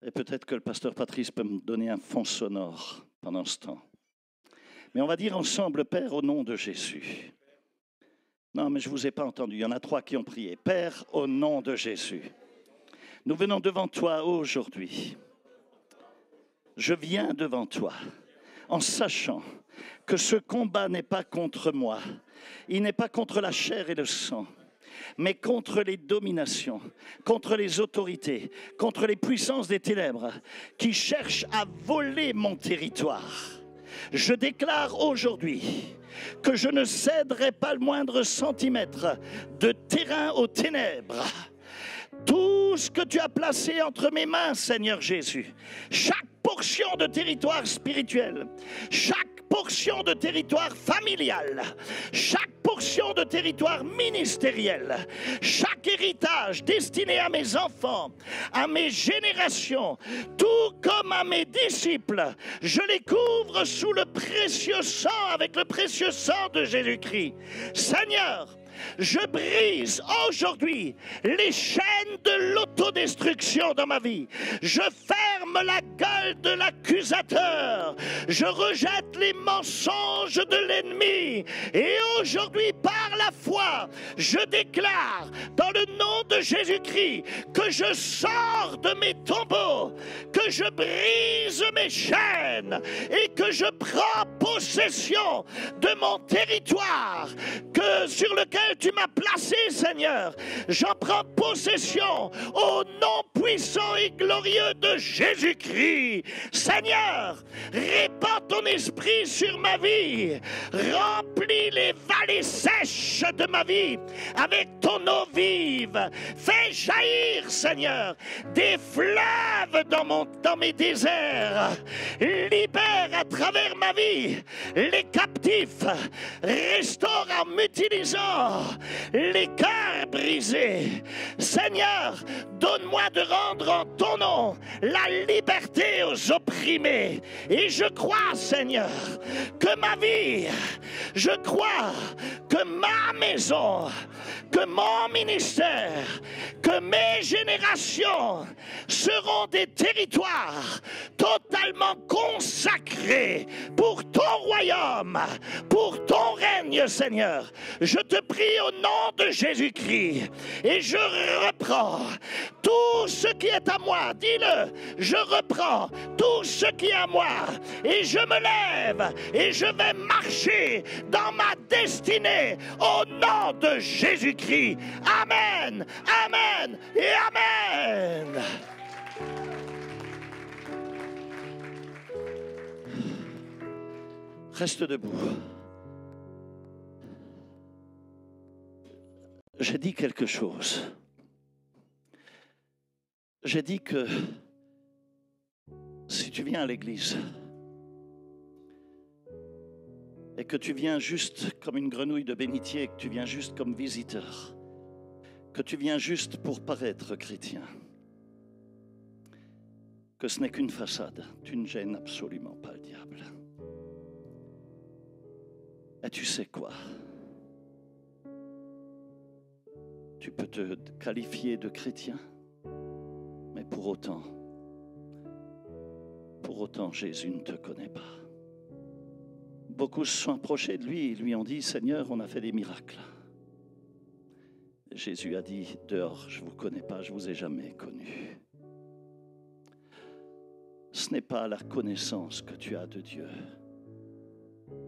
et peut-être que le pasteur Patrice peut me donner un fond sonore pendant ce temps, mais on va dire ensemble, Père, au nom de Jésus. Non, mais je ne vous ai pas entendu, il y en a 3 qui ont prié. Père, au nom de Jésus, nous venons devant toi aujourd'hui. Je viens devant toi en sachant que ce combat n'est pas contre moi, il n'est pas contre la chair et le sang, mais contre les dominations, contre les autorités, contre les puissances des ténèbres qui cherchent à voler mon territoire. Je déclare aujourd'hui que je ne céderai pas le moindre centimètre de terrain aux ténèbres. Tout ce que tu as placé entre mes mains, Seigneur Jésus, chaque portion de territoire spirituel, chaque portion de territoire familial, chaque portion de territoire ministériel, chaque héritage destiné à mes enfants, à mes générations, tout comme à mes disciples, je les couvre sous le précieux sang, avec le précieux sang de Jésus-Christ. Seigneur, je brise aujourd'hui les chaînes de l'autodestruction dans ma vie. Je ferme la gueule de l'accusateur. Je rejette les mensonges de l'ennemi. Et aujourd'hui, par la foi, je déclare dans le nom de Jésus-Christ que je sors de mes tombeaux, que je brise mes chaînes et que je prends possession de mon territoire sur lequel tu m'as placé, Seigneur. J'en prends possession au nom puissant et glorieux de Jésus-Christ. Seigneur, répands ton esprit sur ma vie. Remplis les vallées sèches de ma vie avec ton eau vive. Fais jaillir, Seigneur, des fleuves dans mes déserts. Libère à travers ma vie les captifs. Restaure en m'utilisant les cœurs brisés. Seigneur, donne-moi de rendre en ton nom la liberté aux opprimés. Et je crois, Seigneur, que ma vie, je crois que ma maison, que mon ministère, que mes générations seront des territoires totalement consacrés pour ton royaume, pour ton règne, Seigneur. Je te prie au nom de Jésus-Christ et je reprends tout ce qui est à moi. Dis-le, je reprends tout ce qui est à moi et je me lève et je vais marcher dans ma destinée au nom de Jésus-Christ. Amen, amen et amen. Reste debout. J'ai dit quelque chose. J'ai dit que si tu viens à l'église et que tu viens juste comme une grenouille de bénitier, que tu viens juste comme visiteur, que tu viens juste pour paraître chrétien, que ce n'est qu'une façade, tu ne gênes absolument pas le diable. Et tu sais quoi? Tu peux te qualifier de chrétien, mais pour autant, Jésus ne te connaît pas. Beaucoup se sont approchés de lui et lui ont dit, Seigneur, on a fait des miracles. Jésus a dit, dehors, je ne vous connais pas, je ne vous ai jamais connu. Ce n'est pas la connaissance que tu as de Dieu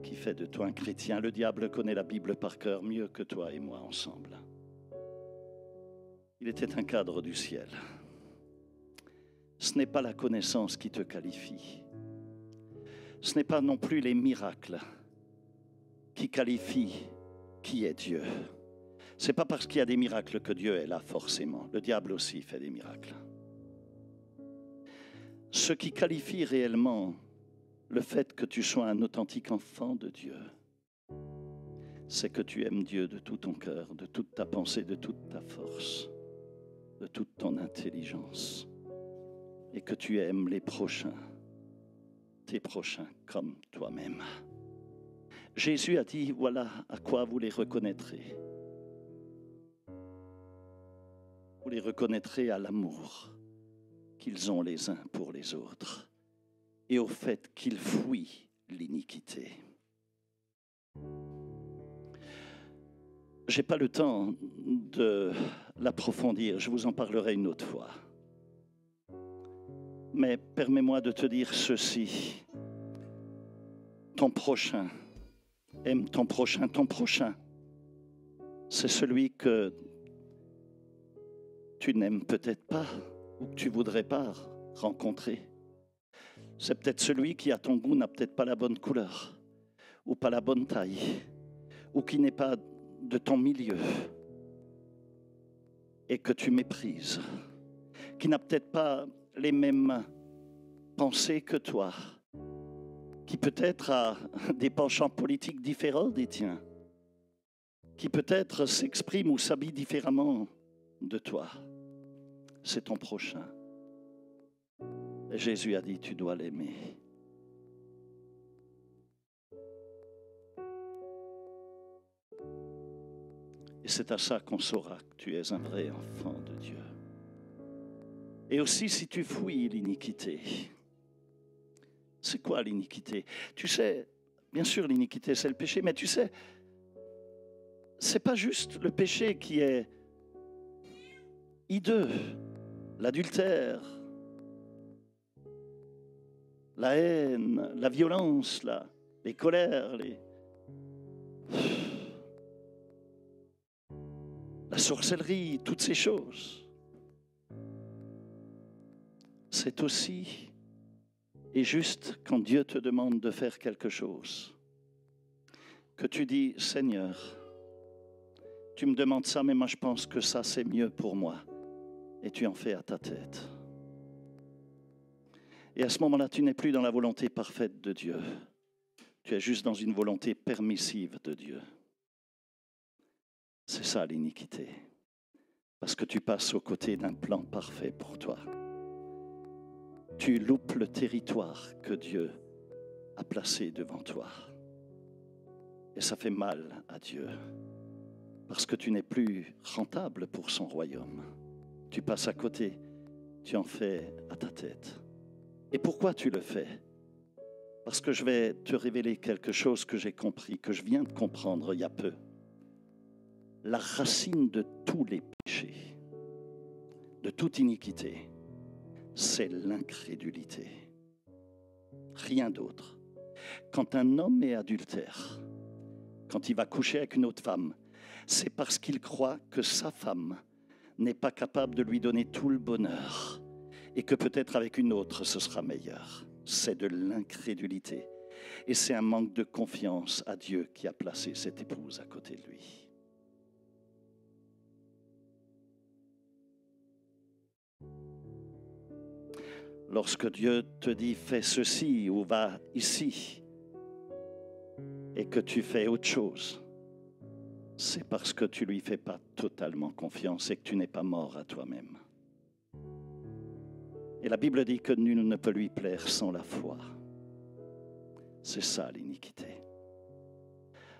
qui fait de toi un chrétien. Le diable connaît la Bible par cœur mieux que toi et moi ensemble. Il était un cadre du ciel. Ce n'est pas la connaissance qui te qualifie. Ce n'est pas non plus les miracles qui qualifient qui est Dieu. Ce n'est pas parce qu'il y a des miracles que Dieu est là forcément. Le diable aussi fait des miracles. Ce qui qualifie réellement le fait que tu sois un authentique enfant de Dieu, c'est que tu aimes Dieu de tout ton cœur, de toute ta pensée, de toute ta force, de toute ton intelligence, et que tu aimes les prochains, tes prochains comme toi-même. Jésus a dit, voilà à quoi vous les reconnaîtrez. Vous les reconnaîtrez à l'amour qu'ils ont les uns pour les autres et au fait qu'ils fuient l'iniquité. Je n'ai pas le temps de l'approfondir, je vous en parlerai une autre fois. Mais permets-moi de te dire ceci. Ton prochain, aime ton prochain. Ton prochain, c'est celui que tu n'aimes peut-être pas ou que tu ne voudrais pas rencontrer. C'est peut-être celui qui, à ton goût, n'a peut-être pas la bonne couleur ou pas la bonne taille ou qui n'est pas de ton milieu et que tu méprises, qui n'a peut-être pas les mêmes pensées que toi, qui peut-être a des penchants politiques différents des tiens, qui peut-être s'exprime ou s'habille différemment de toi. C'est ton prochain. Et Jésus a dit, tu dois l'aimer. Et c'est à ça qu'on saura que tu es un vrai enfant de Dieu. Et aussi si tu fuis l'iniquité. C'est quoi l'iniquité? Tu sais, bien sûr l'iniquité c'est le péché, mais tu sais, c'est pas juste le péché qui est hideux, l'adultère, la haine, la violence, les colères, la sorcellerie, toutes ces choses. C'est aussi et juste quand Dieu te demande de faire quelque chose, que tu dis, Seigneur, tu me demandes ça, mais moi je pense que ça c'est mieux pour moi. Et tu en fais à ta tête. Et à ce moment-là, tu n'es plus dans la volonté parfaite de Dieu. Tu es juste dans une volonté permissive de Dieu. C'est ça l'iniquité. Parce que tu passes aux côtés d'un plan parfait pour toi. Tu loupes le territoire que Dieu a placé devant toi. Et ça fait mal à Dieu. Parce que tu n'es plus rentable pour son royaume. Tu passes à côté, tu en fais à ta tête. Et pourquoi tu le fais? Parce que je vais te révéler quelque chose que j'ai compris, que je viens de comprendre il y a peu. La racine de tous les péchés, de toute iniquité, c'est l'incrédulité. Rien d'autre. Quand un homme est adultère, quand il va coucher avec une autre femme, c'est parce qu'il croit que sa femme n'est pas capable de lui donner tout le bonheur et que peut-être avec une autre ce sera meilleur. C'est de l'incrédulité. Et c'est un manque de confiance à Dieu qui a placé cette épouse à côté de lui. Lorsque Dieu te dit fais ceci ou va ici et que tu fais autre chose, c'est parce que tu ne lui fais pas totalement confiance et que tu n'es pas mort à toi-même. Et la Bible dit que nul ne peut lui plaire sans la foi. C'est ça l'iniquité.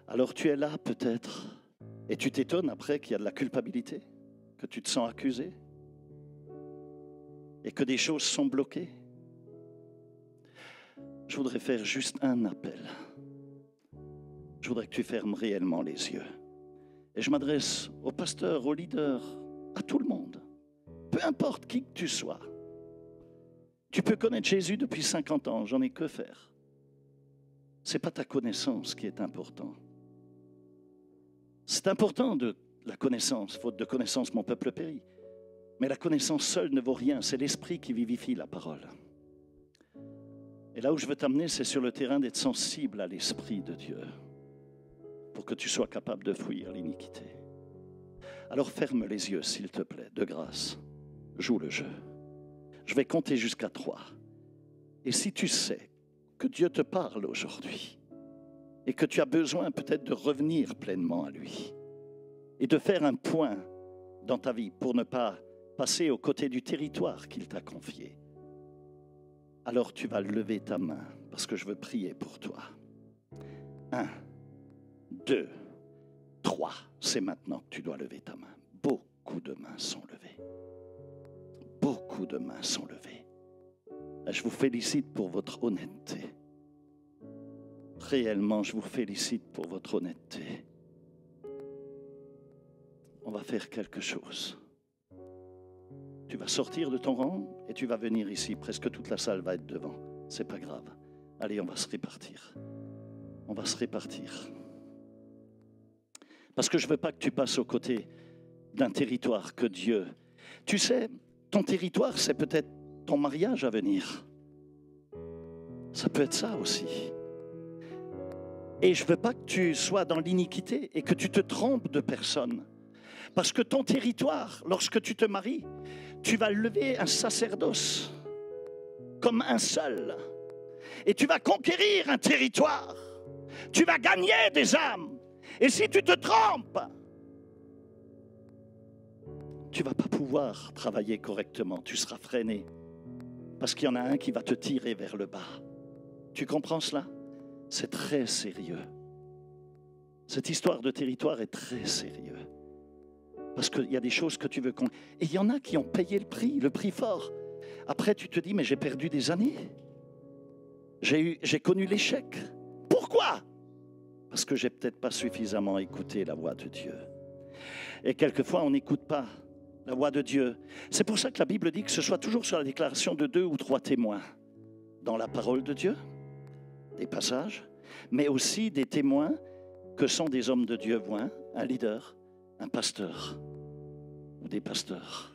Alors tu es là peut-être et tu t'étonnes après qu'il y a de la culpabilité, que tu te sens accusé et que des choses sont bloquées. Je voudrais faire juste un appel. Je voudrais que tu fermes réellement les yeux. Et je m'adresse aux pasteurs, aux leaders, à tout le monde. Peu importe qui que tu sois. Tu peux connaître Jésus depuis 50 ans, j'en ai que faire. Ce n'est pas ta connaissance qui est important. C'est important de la connaissance, faute de connaissance, mon peuple périt. Mais la connaissance seule ne vaut rien, c'est l'esprit qui vivifie la parole. Et là où je veux t'amener, c'est sur le terrain d'être sensible à l'esprit de Dieu, pour que tu sois capable de fuir l'iniquité. Alors ferme les yeux, s'il te plaît, de grâce. Joue le jeu. Je vais compter jusqu'à 3. Et si tu sais que Dieu te parle aujourd'hui et que tu as besoin peut-être de revenir pleinement à lui et de faire un point dans ta vie pour ne pas passer aux côtés du territoire qu'il t'a confié, alors tu vas lever ta main parce que je veux prier pour toi. 1, 2, 3. C'est maintenant que tu dois lever ta main. Beaucoup de mains sont levées. Beaucoup de mains sont levées. Je vous félicite pour votre honnêteté. Réellement, je vous félicite pour votre honnêteté. On va faire quelque chose. Tu vas sortir de ton rang et tu vas venir ici. Presque toute la salle va être devant. C'est pas grave. Allez, on va se répartir. On va se répartir. Parce que je ne veux pas que tu passes aux côtés d'un territoire que Dieu... Tu sais, ton territoire, c'est peut-être ton mariage à venir. Ça peut être ça aussi. Et je ne veux pas que tu sois dans l'iniquité et que tu te trompes de personne. Parce que ton territoire, lorsque tu te maries, tu vas lever un sacerdoce comme un seul. Et tu vas conquérir un territoire. Tu vas gagner des âmes. Et si tu te trompes, tu ne vas pas pouvoir travailler correctement. Tu seras freiné. Parce qu'il y en a un qui va te tirer vers le bas. Tu comprends cela? C'est très sérieux. Cette histoire de territoire est très sérieux. Parce qu'il y a des choses que tu veux... Et il y en a qui ont payé le prix fort. Après, tu te dis, mais j'ai perdu des années. J'ai connu l'échec. Pourquoi? Parce que j'ai peut-être pas suffisamment écouté la voix de Dieu. Et quelquefois, on n'écoute pas la voix de Dieu. C'est pour ça que la Bible dit que ce soit toujours sur la déclaration de 2 ou 3 témoins. Dans la parole de Dieu, des passages, mais aussi des témoins que sont des hommes de Dieu, un leader, un pasteur ou des pasteurs.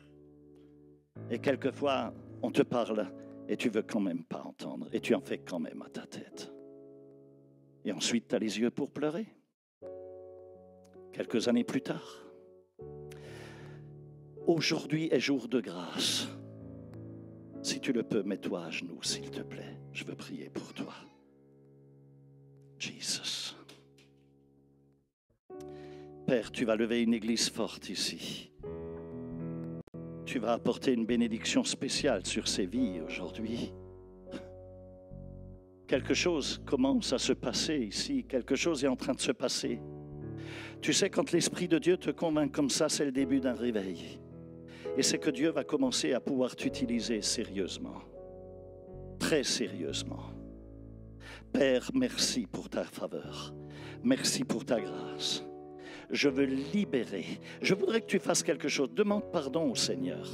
Et quelquefois, on te parle et tu veux quand même pas entendre et tu en fais quand même à ta tête. Et ensuite, tu as les yeux pour pleurer. Quelques années plus tard. Aujourd'hui est jour de grâce. Si tu le peux, mets-toi à genoux, s'il te plaît. Je veux prier pour toi. Jesus. Père, tu vas lever une église forte ici. Tu vas apporter une bénédiction spéciale sur ces vies aujourd'hui. Quelque chose commence à se passer ici. Quelque chose est en train de se passer. Tu sais, quand l'Esprit de Dieu te convainc comme ça, c'est le début d'un réveil. Et c'est que Dieu va commencer à pouvoir t'utiliser sérieusement. Très sérieusement. Père, merci pour ta faveur. Merci pour ta grâce. Je veux libérer. Je voudrais que tu fasses quelque chose. Demande pardon au Seigneur.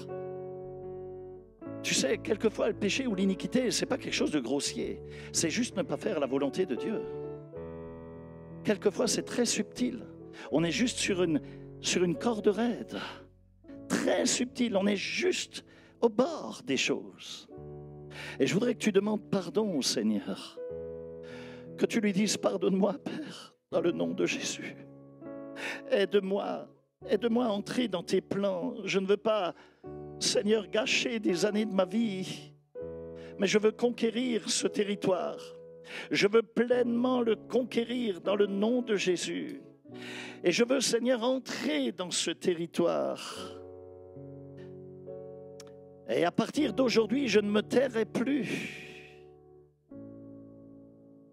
Tu sais, quelquefois, le péché ou l'iniquité, ce n'est pas quelque chose de grossier. C'est juste ne pas faire la volonté de Dieu. Quelquefois, c'est très subtil. On est juste sur une corde raide. Très subtil. On est juste au bord des choses. Et je voudrais que tu demandes pardon au Seigneur. Que tu lui dises, pardonne-moi, Père, dans le nom de Jésus. Aide-moi à entrer dans tes plans. Je ne veux pas, Seigneur, gâcher des années de ma vie, mais je veux conquérir ce territoire. Je veux pleinement le conquérir dans le nom de Jésus. Et je veux, Seigneur, entrer dans ce territoire. Et à partir d'aujourd'hui, je ne me tairai plus.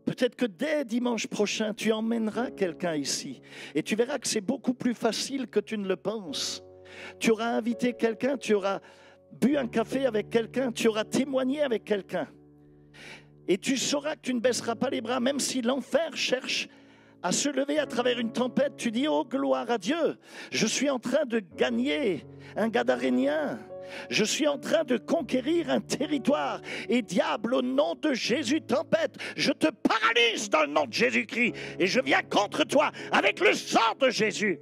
Peut-être que dès dimanche prochain, tu emmèneras quelqu'un ici. Et tu verras que c'est beaucoup plus facile que tu ne le penses. Tu auras invité quelqu'un, tu auras bu un café avec quelqu'un, tu auras témoigné avec quelqu'un. Et tu sauras que tu ne baisseras pas les bras, même si l'enfer cherche à se lever à travers une tempête. Tu dis, oh gloire à Dieu, je suis en train de gagner un Gadarénien. Je suis en train de conquérir un territoire. Et diable, au nom de Jésus, tempête, je te paralyse dans le nom de Jésus-Christ. Et je viens contre toi avec le sang de Jésus.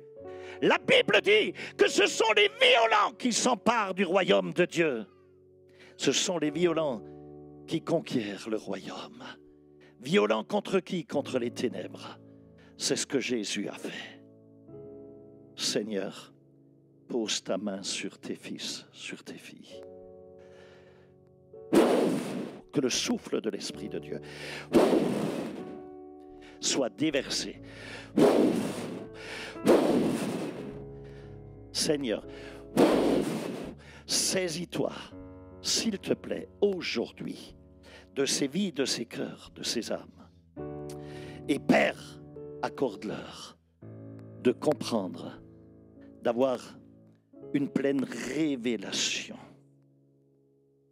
La Bible dit que ce sont les violents qui s'emparent du royaume de Dieu. Ce sont les violents qui conquièrent le royaume. Violents contre qui? Contre les ténèbres. C'est ce que Jésus a fait. Seigneur, pose ta main sur tes fils, sur tes filles. Que le souffle de l'Esprit de Dieu soit déversé. Seigneur, saisis-toi, s'il te plaît, aujourd'hui, de ces vies, de ces cœurs, de ces âmes. Et Père, accorde-leur de comprendre, d'avoir une pleine révélation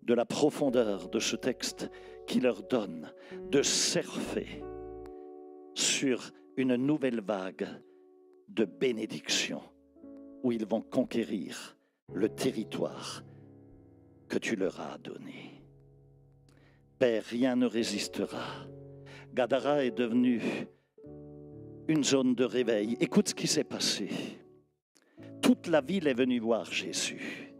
de la profondeur de ce texte qui leur donne de surfer sur une nouvelle vague de bénédiction où ils vont conquérir le territoire que tu leur as donné. Père, rien ne résistera. Gadara est devenue une zone de réveil. Écoute ce qui s'est passé. Toute la ville est venue voir Jésus.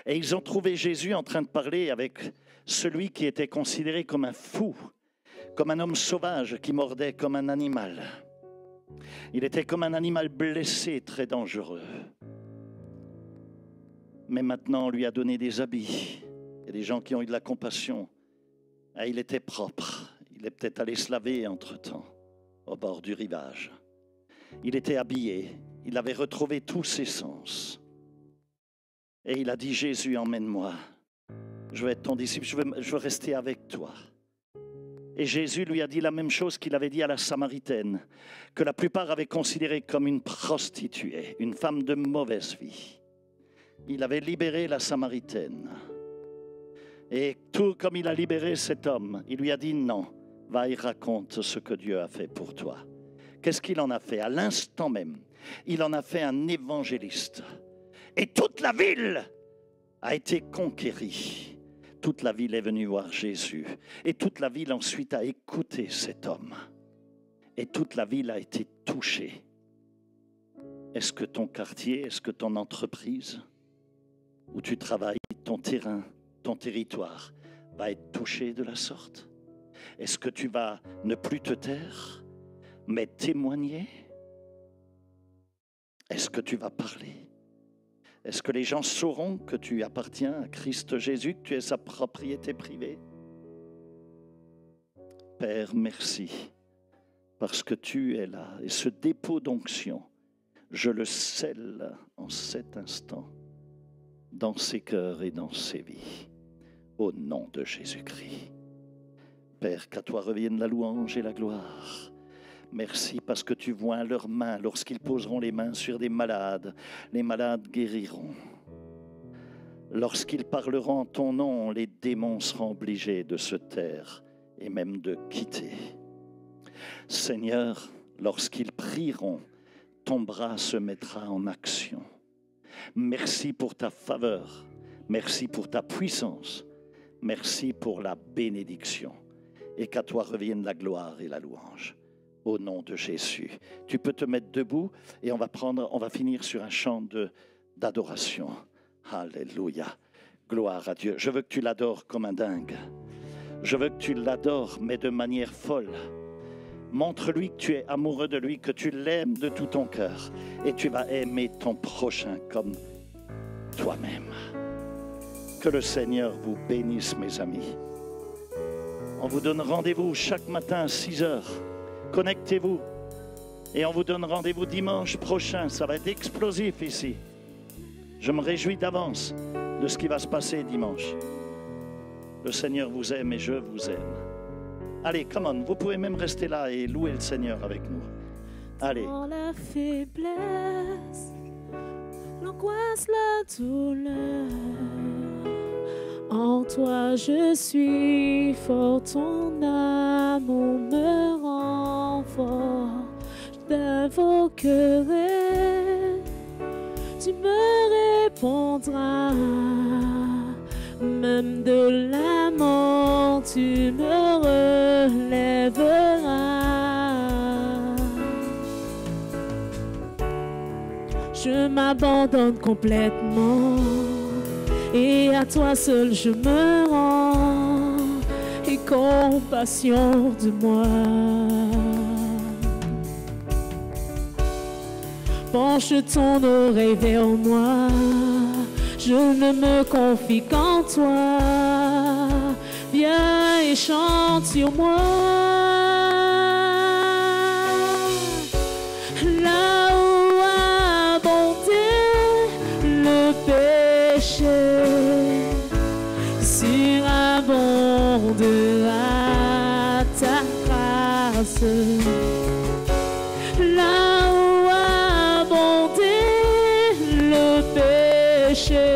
Et ils ont trouvé Jésus en train de parler avec celui qui était considéré comme un fou, comme un homme sauvage qui mordait comme un animal. Il était comme un animal blessé, très dangereux. Mais maintenant, on lui a donné des habits. Il y a des gens qui ont eu de la compassion. Et il était propre. Il est peut-être allé se laver entre-temps, au bord du rivage. Il était habillé. Il avait retrouvé tous ses sens. Et il a dit, Jésus, emmène-moi. Je veux être ton disciple, je veux rester avec toi. Et Jésus lui a dit la même chose qu'il avait dit à la Samaritaine, que la plupart avaient considérée comme une prostituée, une femme de mauvaise vie. Il avait libéré la Samaritaine. Et tout comme il a libéré cet homme, il lui a dit non, va et raconte ce que Dieu a fait pour toi. Qu'est-ce qu'il en a fait? À l'instant même, il en a fait un évangéliste. Et toute la ville a été conquérie. Toute la ville est venue voir Jésus. Et toute la ville ensuite a écouté cet homme. Et toute la ville a été touchée. Est-ce que ton quartier, est-ce que ton entreprise, où tu travailles, ton terrain, ton territoire, va être touché de la sorte? Est-ce que tu vas ne plus te taire, mais témoigner? Est-ce que tu vas parler? Est-ce que les gens sauront que tu appartiens à Christ Jésus, que tu es sa propriété privée? Père, merci, parce que tu es là. Et ce dépôt d'onction, je le scelle en cet instant, dans ces cœurs et dans ces vies, au nom de Jésus-Christ. Père, qu'à toi revienne la louange et la gloire. Merci parce que tu vois leurs mains lorsqu'ils poseront les mains sur des malades. Les malades guériront. Lorsqu'ils parleront en ton nom, les démons seront obligés de se taire et même de quitter. Seigneur, lorsqu'ils prieront, ton bras se mettra en action. Merci pour ta faveur. Merci pour ta puissance. Merci pour la bénédiction. Et qu'à toi revienne la gloire et la louange. Au nom de Jésus. Tu peux te mettre debout et on va finir sur un chant d'adoration. Alléluia. Gloire à Dieu. Je veux que tu l'adores comme un dingue. Je veux que tu l'adores, mais de manière folle. Montre-lui que tu es amoureux de lui, que tu l'aimes de tout ton cœur. Et tu vas aimer ton prochain comme toi-même. Que le Seigneur vous bénisse, mes amis. On vous donne rendez-vous chaque matin à 6 heures. Connectez-vous et on vous donne rendez-vous dimanche prochain. Ça va être explosif ici. Je me réjouis d'avance de ce qui va se passer dimanche. Le Seigneur vous aime et je vous aime. Allez, come on, vous pouvez même rester là et louer le Seigneur avec nous. Allez. Dans la faiblesse, l'angoisse, la douleur, en toi je suis fort, ton amour me rend fort. Je t'invoquerai, tu me répondras, même de la mort tu me relèveras. Je m'abandonne complètement et à toi seul je me rends. Aie compassion de moi. Penche ton oreille vers moi, je ne me confie qu'en toi. Viens et chante sur moi. Là où abondait le péché, surabondera ta grâce. Là où abondait le péché,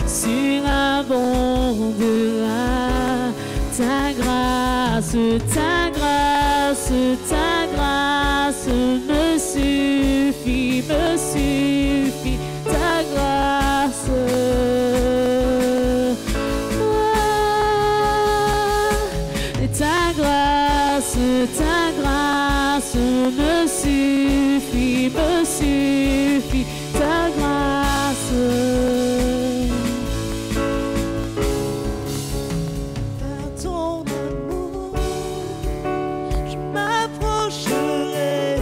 surabondera ta grâce, ta grâce, ta grâce me suffit, ta grâce. Ta grâce me suffit, ta grâce. Par ton amour, je m'approcherai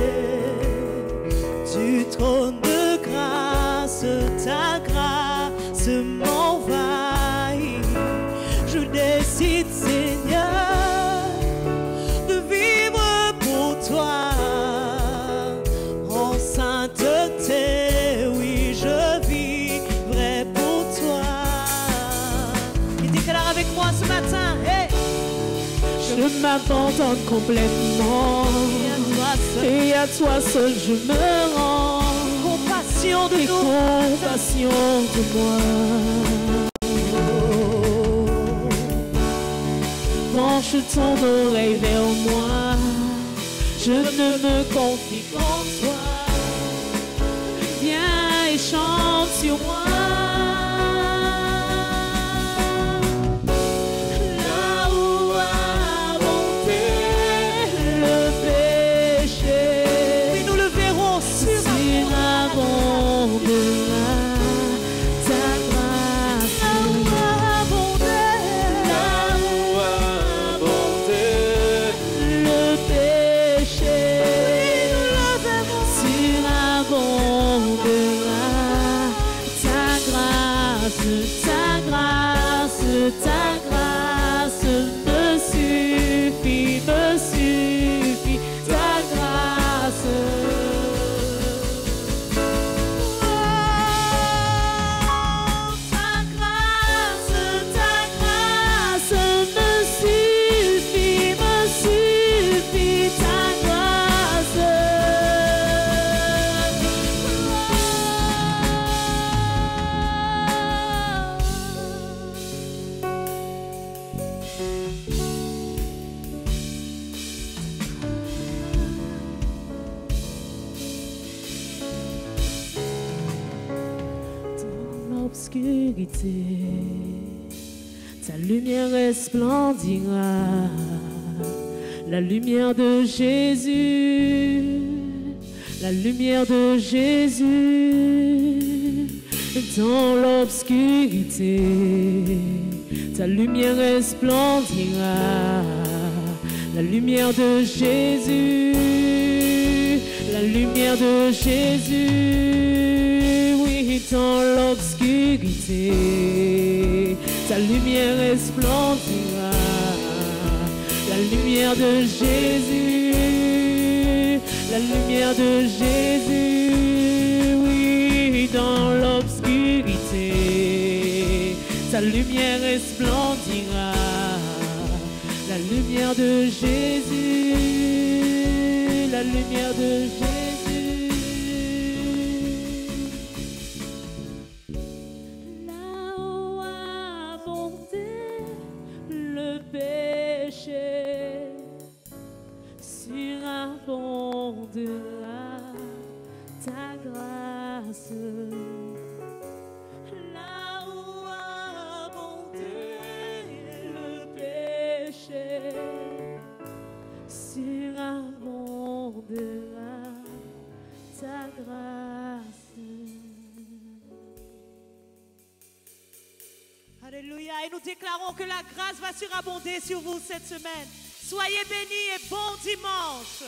du trône de grâce, ta grâce m'envahit. Je décide, Seigneur, en sainteté, oui, je vivrai pour toi. Il déclare avec moi ce matin, hey! Je m'abandonne complètement et à toi seul je me rends. Compassion de nous, compassion de moi. Penche ton oreille vers moi, je ne me confie qu'en toi. Viens et chante sur moi. Là où abondait le péché, oui, nous le verrons, surabondera ta grâce. Là où abondait le péché, surabondera L'obscurité, ta lumière resplendira, la lumière de Jésus, la lumière de Jésus. Dans l'obscurité, ta lumière resplendira, la lumière de Jésus, la lumière de Jésus. Oui, dans l'obscurité, ta lumière resplendira, la lumière de Jésus, la lumière de Jésus. Oui, dans l'obscurité, ta lumière resplendira, la lumière de Jésus, la lumière de Jésus. Surabondera ta grâce, là où abondait le péché, surabondera ta grâce. Alléluia. Et nous déclarons que la grâce va surabonder sur vous cette semaine. Soyez bénis et bon dimanche.